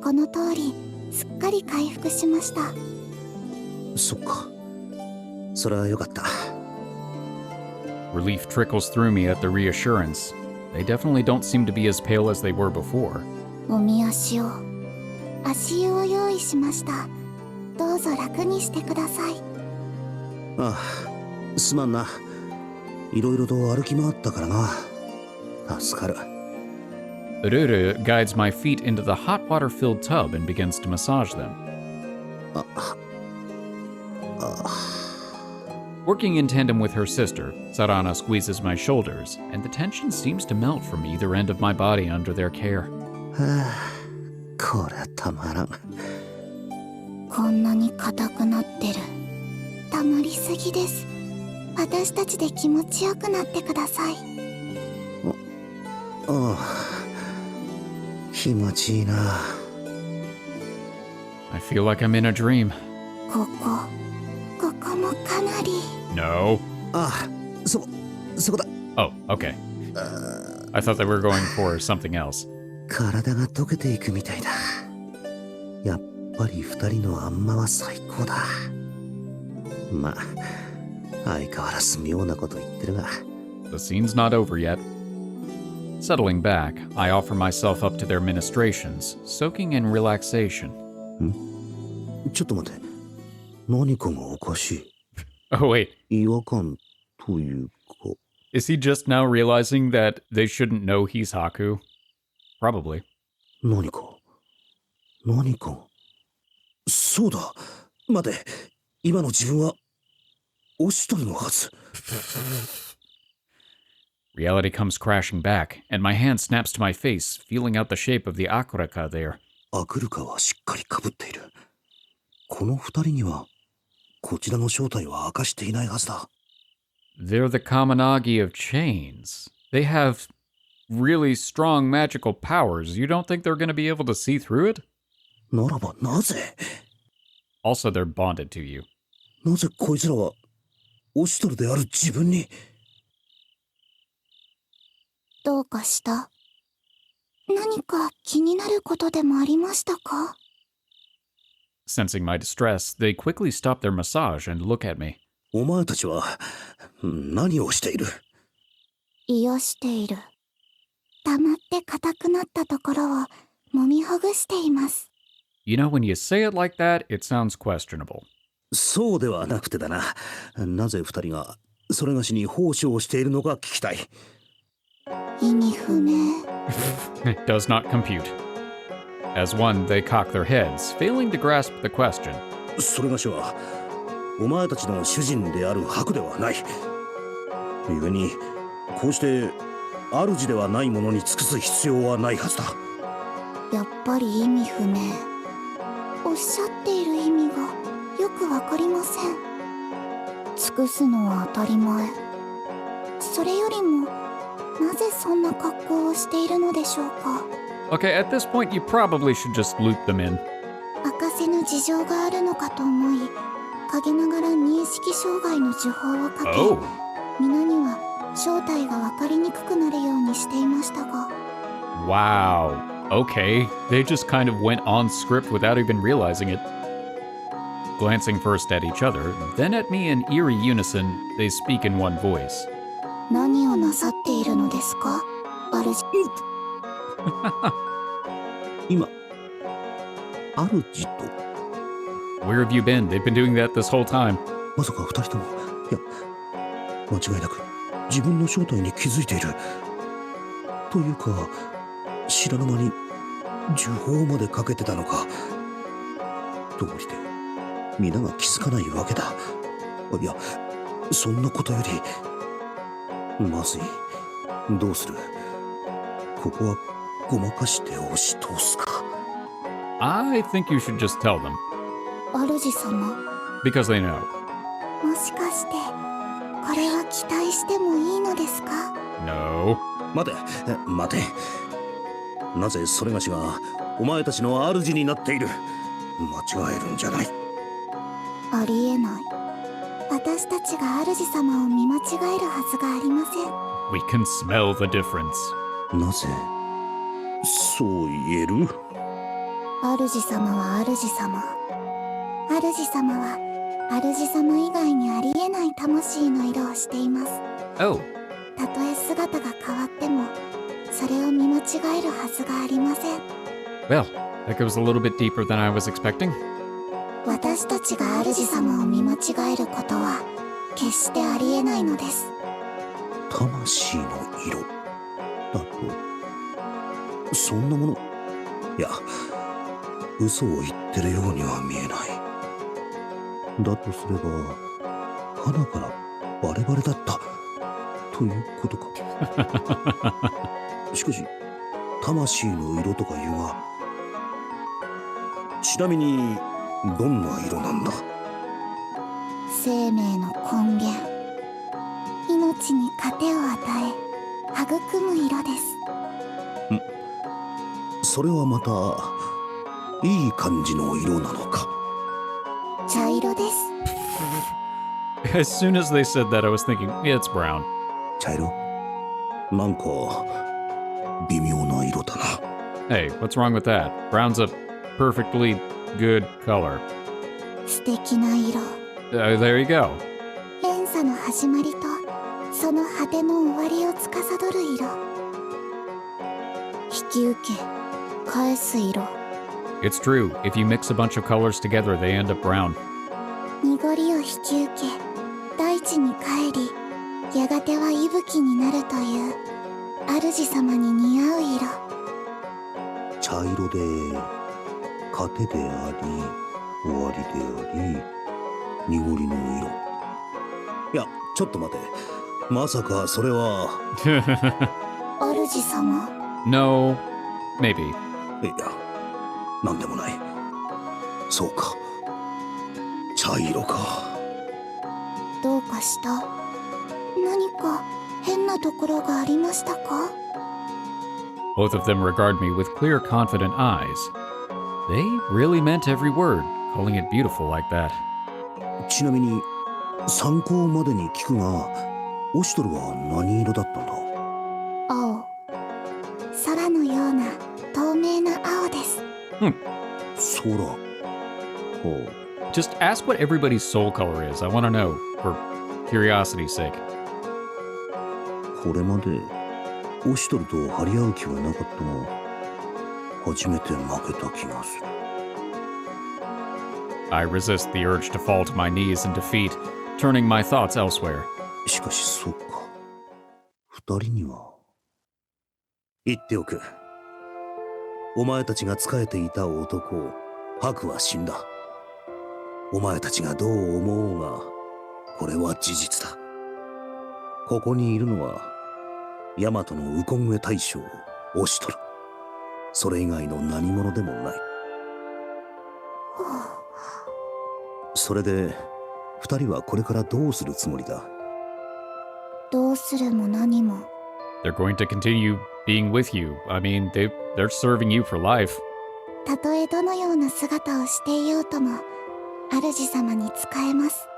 この通り、すっかり回復しました。そっか。それはよかった。 Relief trickles through me at the reassurance. They definitely don't seem to be as pale as they were before. おみ足を。足湯を用意しました。どうぞ楽にしてください。ああ、すまんな。いろいろと歩き回ったからな。助かる。 Ururu guides my feet into the hot water-filled tub and begins to massage them. Working in tandem with her sister, Sarana squeezes my shoulders, and the tension seems to melt from either end of my body under their care. はあ、これはたまらん。こんなに硬くなってる。たまりすぎです。私たちで気持ちよくなってください。ああ、冷気持ちいいな。 I feel like I'm in a dream. ここもかなり。 No. あ、そこだ。 Oh, okay. I thought they were going for something else. 体が溶けていくみたいだ。やっぱり二人のあんまは最高だ。まあ、相変わらず妙なこと言ってるが。 The scene's not over yet. Settling back, I offer myself up to their ministrations, soaking in relaxation. ちょっと待って。何かがおかしい。 Oh, wait. 違和感というか。 Is he just now realizing that they shouldn't know he's Haku? Probably. 何かそうだ。待て。今の自分はオシトルのはず。 Reality comes crashing back, and my hand snaps to my face, feeling out the shape of the akuraka there. アクルカはしっかり被っている。この二人にはこちらの正体は明かしていないはずだ。 They're the Kamanagi of chains. They have really strong magical powers. You don't think they're going to be able to see through it? ならばなぜ Also, they're bonded to you. なぜこいつらはオシトルである自分に。どうかした？何か気になることでもありましたか？ Sensing my distress, they quickly stop their massage and look at me. お前たちは何をしている？癒している。黙って硬くなったところを揉みほぐしています。 You know, when you say it like that, it sounds questionable. そうではなくてだな。なぜ二人がそれがしに奉仕をしているのか聞きたい。意味不明。 It does not compute. As one, they cock their heads, failing to grasp the question. それがしはお前たちの主人であるハクではない。故にこうして主ではないものに尽くす必要はないはずだ。やっぱり意味不明。おっしゃっている意味がよくわかりません。尽くすのは当たり前。それよりもなぜそんな格好をしているのでしょうか。 Okay, at this point, you probably should just loop them in. 明かせぬ事情があるのかと思い、陰ながら認識障害の呪法をかけ、 Oh. 皆には正体がわかりにくくなるようにしていましたが。 Wow. Okay, they just kind of went on script without even realizing it. Glancing first at each other, then at me in eerie unison, they speak in one voice. 何をなさっているのですか、主。今主と Where have you been? They've been doing that this whole time. まさか二人とも、いや間違いなく自分の正体に気づいている。というか知らぬ間に呪法までかけてたのか。どうして皆が気づかないわけだ。いやそんなことよりまずい。どうする？ここはごまかして押し通すか。 I think you should just tell them. 主様。 Because they know. もしかしてこれは期待してもいいのですか？ No. 待て。なぜそれがしがお前たちの主になっている？間違えるんじゃない。ありえない。私たちが主様を見間違えるはずがありません。 We can smell the difference. なぜそう言える？主様は主様。主様は主様以外にありえない魂の色をしています。 Oh. たとえ姿が変わってもそれを見間違えるはずがありません。 Well, that goes a little bit deeper than I was expecting. 私たちが主様を見間違えることは決してありえないのです。魂の色だと？そんなもの？いや嘘を言ってるようには見えない。だとすれば花からバレバレだったということか。しかし魂の色とか言うが、ちなみにどんな色なんだ？生命の根源、命に糧を与え育む色です。それはまたいい感じの色なのか。茶色です。 As soon as they said that, I was thinking, yeah, it's brown. 茶色なんか微妙な色だな。 Hey, what's wrong with that? Brown's a perfectly good color. 素敵な色。 There you go. 連鎖の始まりとその果ての終わりを司る色。引き受け返す色。 It's true. If you mix a bunch of colors together, they end up brown. 濁りを引き受け大地に帰り、やがては息吹になるという主様に似合う色。茶色で糧であり終わりであり濁りの色。いやちょっと待て、まさかそれは。主様。 No, maybe. いやなんでもない。そうか、茶色か。どうかした？何か変なところがありましたか？ Both of them regard me with clear, confident eyes. They really meant every word, calling it beautiful like that. ちなみに参考までに聞くが、オシュトルは何色だったんだ？青。空のような透明な青です。空。ほう。 Just ask what everybody's soul color is. I want to know, for curiosity's sake. これまでオシュトルと張り合う気はなかったが、初めて負けた気がする。 I resist the urge to fall to my knees in defeat, turning my thoughts elsewhere. しかしそうか、二人には。言っておく。お前たちが仕えていた男、ハクは死んだ。お前たちがどう思おうが、これは事実だ。ここにいるのは、ヤマトのウコンウェ大将、オシュトル。それ以外の何者でもない。それで、二人はこれからどうするつもりだ？どうするも何も。 They're going to continue being with you. I mean, they're serving you for life. たとえどのような姿をしていようとも、主様に仕えます。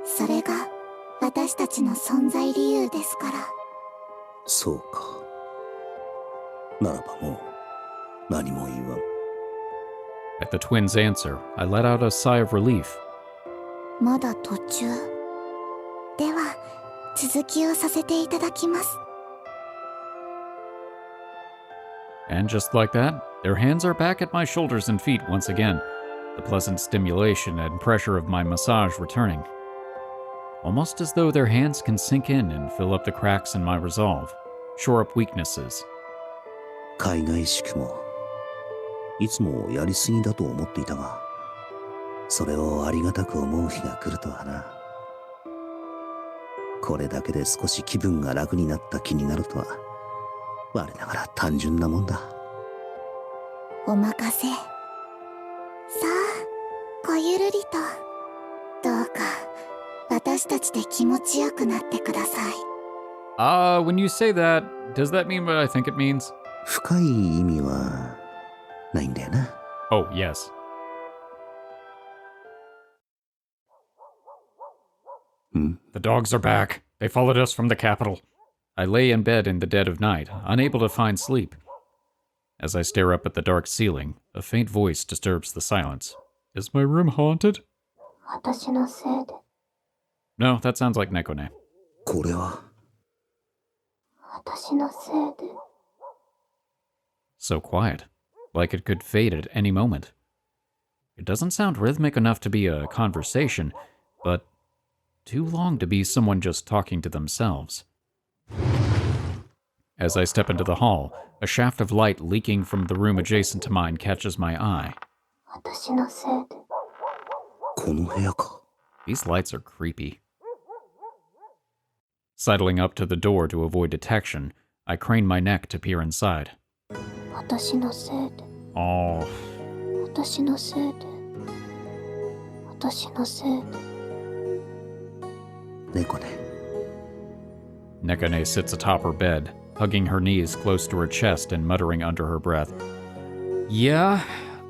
それが私たちの存在理由ですから。そうか。ならばもう何も言わん。 At the twins' answer, I let out a sigh of relief. まだ途中。では続きをさせていただきます。 And just like that, their hands are back at my shoulders and feet once again, the pleasant stimulation and pressure of my massage returning. Almost as though their hands can sink in and fill up the cracks in my resolve, shore up weaknesses. 海外宿もいつもやりすぎだと思っていたが、それをありがたく思う日が来るとはな。これだけで少し気分が楽になった気になるとは、我ながら単純なもんだ。お任せ。さあ、ごゆるりと。どうか私たちで気持ちよくなってください。When you say that, does that mean what I think it means? 深い意味はないんだよな。Oh, yes. The dogs are back. They followed us from the capital. I lay in bed in the dead of night, unable to find sleep. As I stare up at the dark ceiling, a faint voice disturbs the silence. Is my room haunted? 私のせいで。 No, that sounds like Nekone. これは私のせいで。 So quiet, like it could fade at any moment. It doesn't sound rhythmic enough to be a conversation, but too long to be someone just talking to themselves. As I step into the hall, a shaft of light leaking from the room adjacent to mine catches my eye. 私のせいで。この部屋か。 These lights are creepy. Sidling up to the door to avoid detection, I crane my neck to peer inside. 私のせいで。 Oh, 私のせいで。私のせいで。猫ね。 Nekone sits atop her bed, hugging her knees close to her chest and muttering under her breath. Yeah,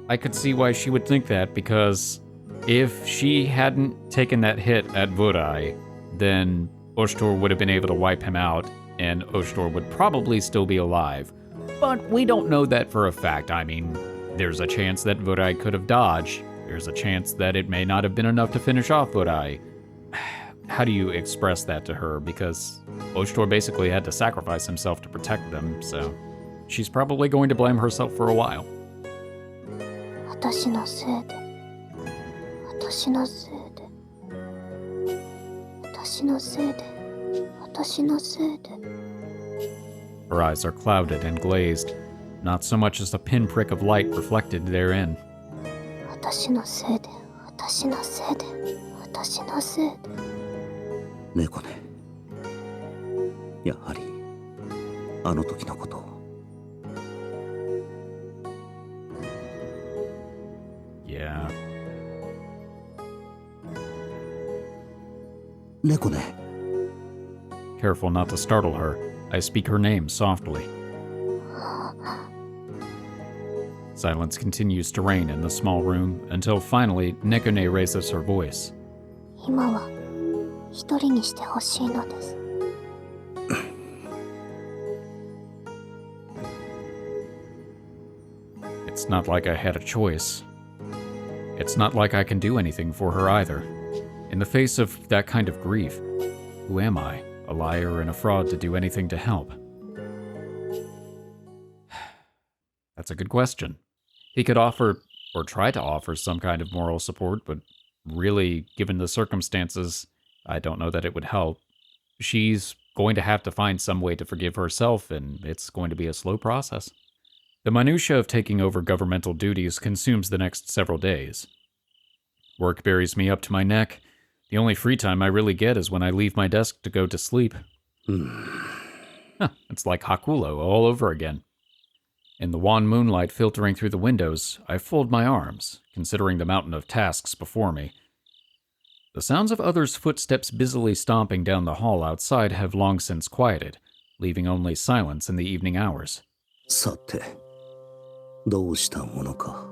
I could see why she would think that, because if she hadn't taken that hit at Vurai, then Oshtor would have been able to wipe him out, and Oshtor would probably still be alive. But we don't know that for a fact. I mean, there's a chance that Vurai could have dodged. There's a chance that it may not have been enough to finish off Vurai. How do you express that to her? Because Oshtor basically had to sacrifice himself to protect them, so she's probably going to blame herself for a while. 私のせいで私のせいで私のせいで私のせいで Her eyes are clouded and glazed, not so much as a pinprick of light reflected therein. 私のせいで私のせいで私のせいで猫ね、やはりあの時のことを。Yeah. 猫ね。 Careful not to startle her, I speak her name softly. Silence continues to reign in the small room until finally Nekone raises her voice. 今は一人にしてほしいのです。It's not like I had a choice. It's not like I can do anything for her either. In the face of that kind of grief, who am I, a liar and a fraud, to do anything to help? That's a good question. He could offer, or try to offer, some kind of moral support, but really, given the circumstances, I don't know that it would help. She's going to have to find some way to forgive herself, and it's going to be a slow process. The minutiae of taking over governmental duties consumes the next several days. Work buries me up to my neck. The only free time I really get is when I leave my desk to go to sleep. It's like Hakulo all over again. In the wan moonlight filtering through the windows, I fold my arms, considering the mountain of tasks before me. The sounds of others' footsteps busily stomping down the hall outside have long since quieted, leaving only silence in the evening hours. さて、どうしたものか。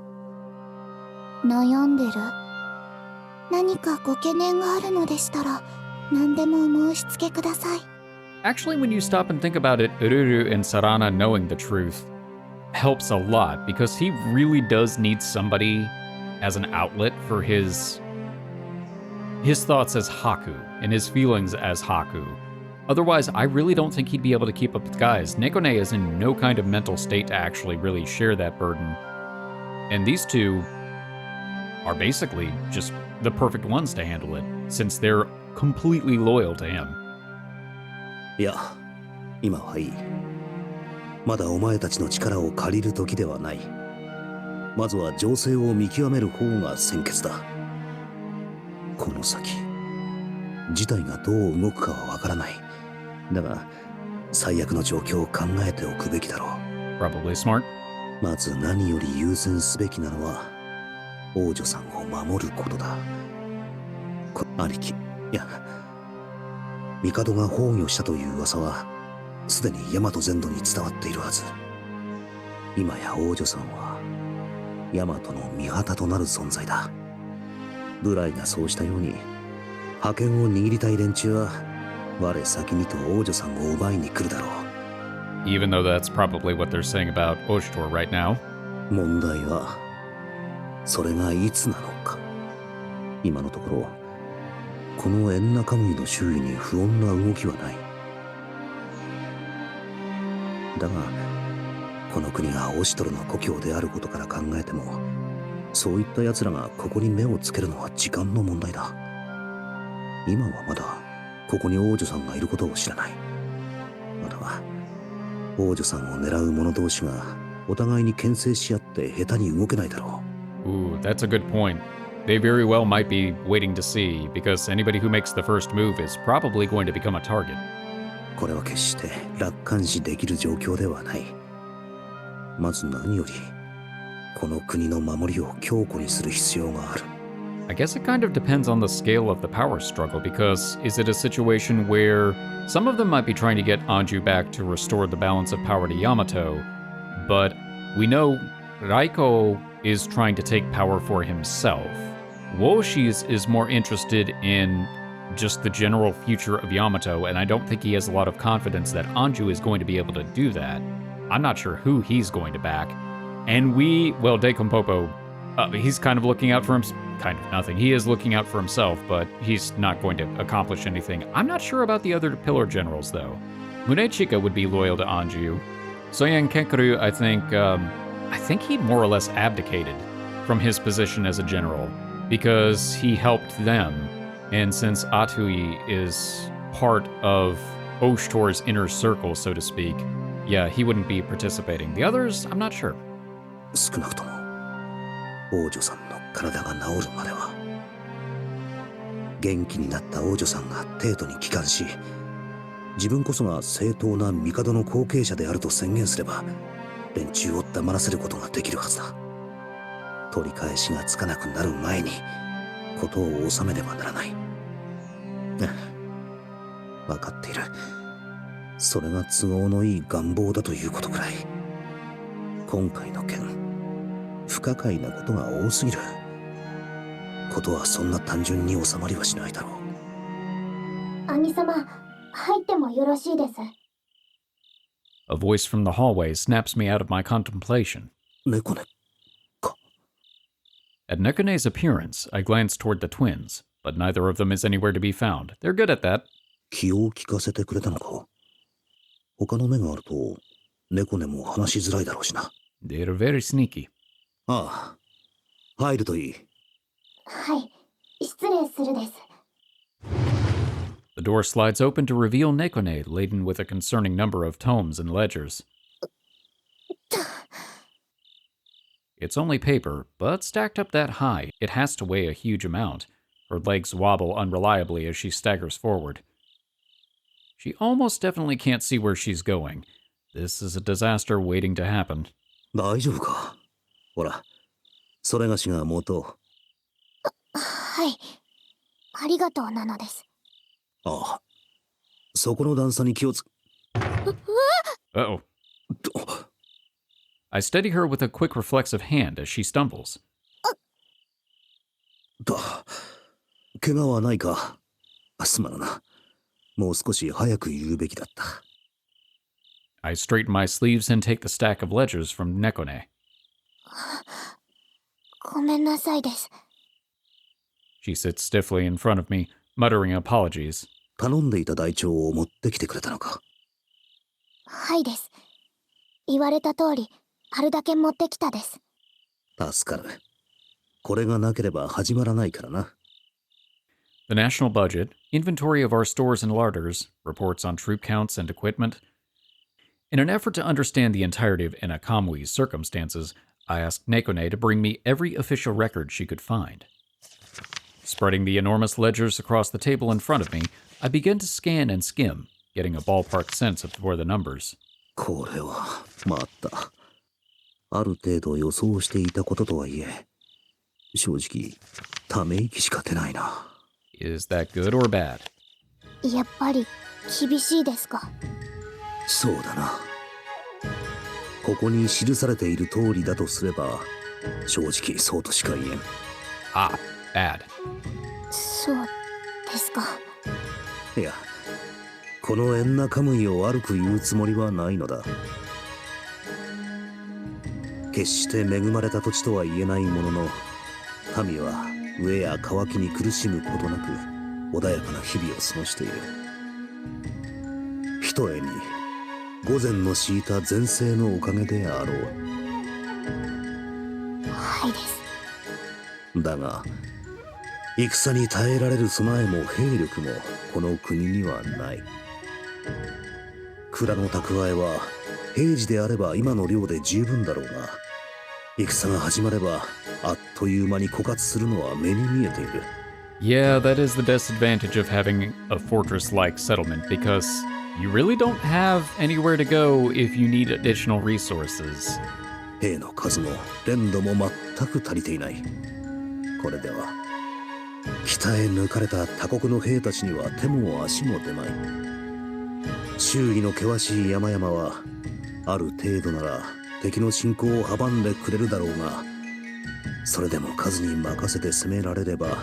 悩んでる？何かご懸念があるのでしたら、何でもお申し付けください。Actually, when you stop and think about it, Ururu and Sarana knowing the truth helps a lot, because he really does need somebody as an outlet for his thoughts as Haku and his feelings as Haku. Otherwise, I really don't think he'd be able to keep up with the guys. Nekone is in no kind of mental state to actually really share that burden. And these two are basically just the perfect ones to handle it, since they're completely loyal to him. いや、今はいい。まだお前たちの力を借りる時ではない。まずは情勢を見極める方が先決だ。この先、事態がどう動くかはわからない。だが、最悪の状況を考えておくべきだろう。Probably smart. まず何より優先すべきなのは、王女さんを守ることだ。兄貴、いや、帝が崩御したという噂は、すでに大和全土に伝わっているはず。今や王女さんは、大和の御旗となる存在だ。ブライがそうしたように、覇権を握りたい連中は、我先にと王女さんを奪いに来るだろう。Even though that's probably what they're saying about Oshtor right now. 問題は、それがいつなのか。今のところ、このエンナカムイの周囲に不穏な動きはない。だが、この国がオシトルの故郷であることから考えても、そういった奴らがここに目をつけるのは時間の問題だ。今はまだここに王女さんがいることを知らない。まだは王女さんを狙う者同士がお互いに牽制し合って下手に動けないだろう。Ooh, that's a good point. They very well might be waiting to see, because anybody who makes the first move is probably going to become a target. これは決して楽観視できる状況ではない。まず何よりこの国の守りを強固にする必要がある。I guess it kind of depends on the scale of the power struggle, because is it a situation where some of them might be trying to get Anju back to restore the balance of power to Yamato, but we know Raiko is trying to take power for himself. Woshi is more interested in just the general future of Yamato, and I don't think he has a lot of confidence that Anju is going to be able to do that. I'm not sure who he's going to back. And Dekompopo, he's kind of looking out for himself. Kind of nothing. He is looking out for himself, but he's not going to accomplish anything. I'm not sure about the other pillar generals, though. Munechika would be loyal to Anju. Soyen Kenkaru, I think he'd more or less abdicated from his position as a general, because he helped them. And since Atui is part of Oshtor's inner circle, so to speak, yeah, he wouldn't be participating. The others, I'm not sure. 少なくとも王女さんの体が治るまでは。元気になった王女さんが帝都に帰還し、自分こそが正当な帝の後継者であると宣言すれば、連中を黙らせることができるはずだ。取り返しがつかなくなる前に事を収めねばならない。分かっている。それが都合のいい願望だということくらい。今回の件、不可解なことが多すぎる。ことはそんな単純に収まりはしないだろう。兄様、入ってもよろしいです。A voice from the hallway snaps me out of my contemplation. Nekoneか。At Nekone's appearance, I glance toward the twins, but neither of them is anywhere to be found. They're good at that. 気を利かせてくれたのか。他の目があると、Nekoneも話しづらいだろうしな。They're very sneaky. ああ、入るといい。はい、失礼するです。The door slides open to reveal Nekone, laden with a concerning number of tomes and ledgers. It's only paper, but stacked up that high, it has to weigh a huge amount. Her legs wobble unreliably as she staggers forward. She almost definitely can't see where she's going. This is a disaster waiting to happen. 大丈夫か。ほら、それがしが元。はい、ありがとうなのです。ああ、そこの段差に気をつ。Uh-oh. I steady her with a quick reflexive hand as she stumbles. 怪我はないか。すまぬな。もう少し早く言うべきだった。I straighten my sleeves and take the stack of ledgers from Nekone. ごめんなさいです。She sits stiffly in front of me, muttering apologies. 頼んでいた台帳を持ってきてくれたのか。はいです。言われた通り、あるだけ持ってきたです。助かる。これがなければ始まらないからな。The national budget, inventory of our stores and larders, reports on troop counts and equipment. In an effort to understand the entirety of Ennakamuy's circumstances, I asked Nekone to bring me every official record she could find. Spreading the enormous ledgers across the table in front of me, I began to scan and skim, getting a ballpark sense for the numbers. これは、まった。ある程度予想していたこととはいえ、正直、ため息しか出ないな。Is that good or bad? やっぱり、厳しいですか。そうだな。ここに記されている通りだとすれば、正直そうとしか言えん。Ah, bad. そうですか。いや、このエンナカムイを悪く言うつもりはないのだ。決して恵まれた土地とは言えないものの、民は飢えや渇きに苦しむことなく穏やかな日々を過ごしている。ひとえに御前の敷いた前世のおかげであろう。はいです。だが戦に耐えられる備えも兵力もこの国にはない。蔵の蓄えは平時であれば今の量で十分だろうが、戦が始まればあっという間に枯渇するのは目に見えている。Yeah, that is the disadvantage of having a fortress-like settlement, because you really don't have anywhere to go if you need additional resources. 兵の数も連度も全く足りていない。これでは北へ抜かれた他国の兵たちには手も足も出まい。周囲の険しい山々はある程度なら敵の侵攻を阻んでくれるだろうが、それでも数に任せて攻められれば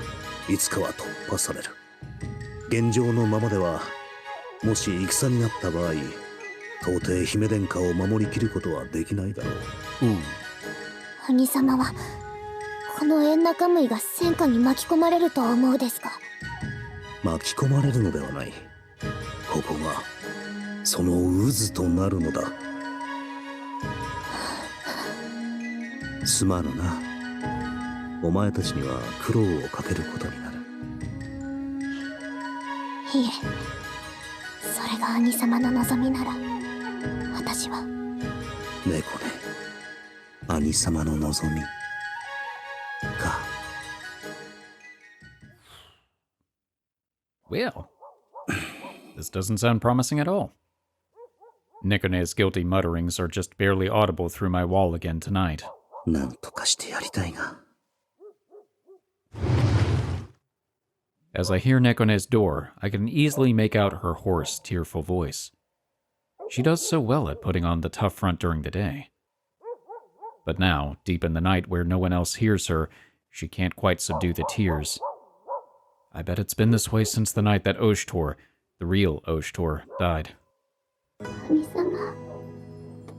いつかは突破される。現状のままではもし戦になった場合、到底姫殿下を守りきることはできないだろう。兄様はこのエンナカムイが戦火に巻き込まれると思うですか？巻き込まれるのではない。ここがその渦となるのだ。すまぬな。お前たちには苦労をかけることになる。いえ、それが兄様の望みなら私は。猫ね、兄様の望みか。Well, this doesn't sound promising at all. Nekone's guilty mutterings are just barely audible through my wall again tonight. なんとかしてやりたいが。As I hear Nekone's door, I can easily make out her hoarse, tearful voice. She does so well at putting on the tough front during the day. But now, deep in the night where no one else hears her, she can't quite subdue the tears. I bet it's been this way since the night that Oshtor, the real Oshtor, died. 兄様、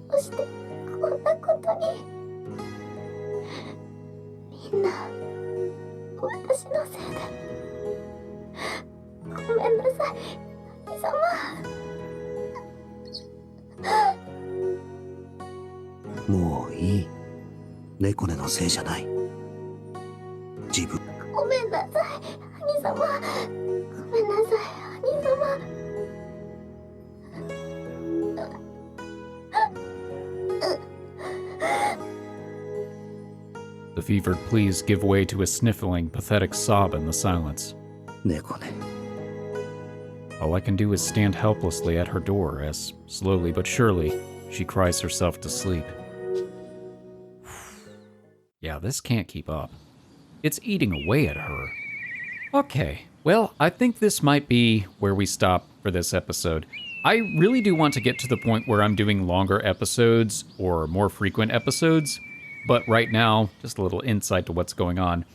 どうしてこんなことに。みんな私のせいで。ごめんなさい、兄様。もういい。猫ねのせいじゃない。自分。ごめんなさい、兄様。ごめんなさい、兄様。The fevered pleas give way to a sniffling, pathetic sob in the silence. 猫ね。 All I can do is stand helplessly at her door as, slowly but surely, she cries herself to sleep. Yeah, this can't keep up. It's eating away at her. Okay, well, I think this might be where we stop for this episode. I really do want to get to the point where I'm doing longer episodes or more frequent episodes, but right now, just a little insight to what's going on.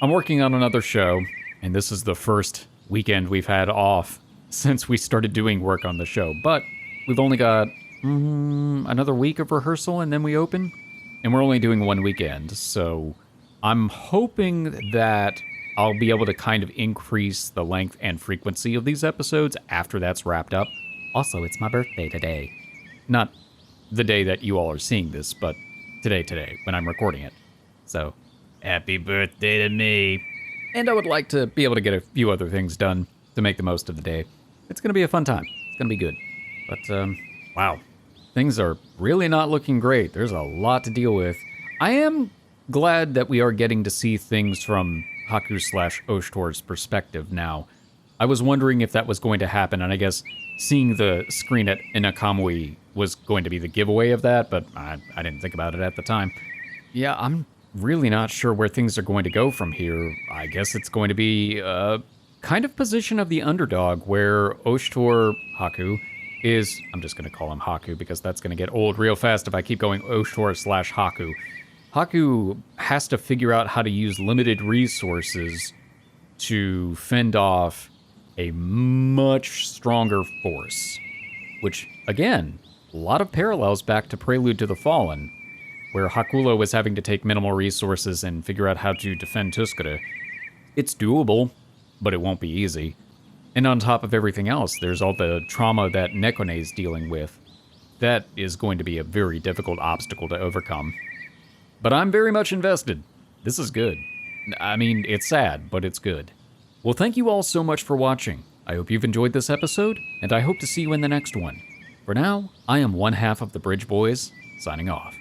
I'm working on another show, and this is the first weekend we've had off since we started doing work on the show, but we've only got another week of rehearsal and then we open, and we're only doing one weekend, so I'm hoping that I'll be able to kind of increase the length and frequency of these episodes after that's wrapped up. Also, it's my birthday today. Not the day that you all are seeing this, but today, when I'm recording it. So, happy birthday to me. And I would like to be able to get a few other things done to make the most of the day. It's going to be a fun time. It's going to be good. But, wow. Things are really not looking great. There's a lot to deal with. I am glad that we are getting to see things from Haku/Oshtor's perspective now. I was wondering if that was going to happen, and I guess seeing the screen at Ennakamuy was going to be the giveaway of that, but I didn't think about it at the time. Yeah, I'm really not sure where things are going to go from here. I guess it's going to be a kind of position of the underdog where Oshtor Haku is... I'm just going to call him Haku because that's going to get old real fast if I keep going Oshtor/Haku. Haku has to figure out how to use limited resources to fend off a much stronger force. Which, again, a lot of parallels back to Prelude to the Fallen, where Hakulo was having to take minimal resources and figure out how to defend Tuskura. It's doable, but it won't be easy. And on top of everything else, there's all the trauma that Nekone is dealing with. That is going to be a very difficult obstacle to overcome. But I'm very much invested. This is good. I mean, it's sad, but it's good. Well, thank you all so much for watching. I hope you've enjoyed this episode, and I hope to see you in the next one. For now, I am one half of the Bridge Boys, signing off.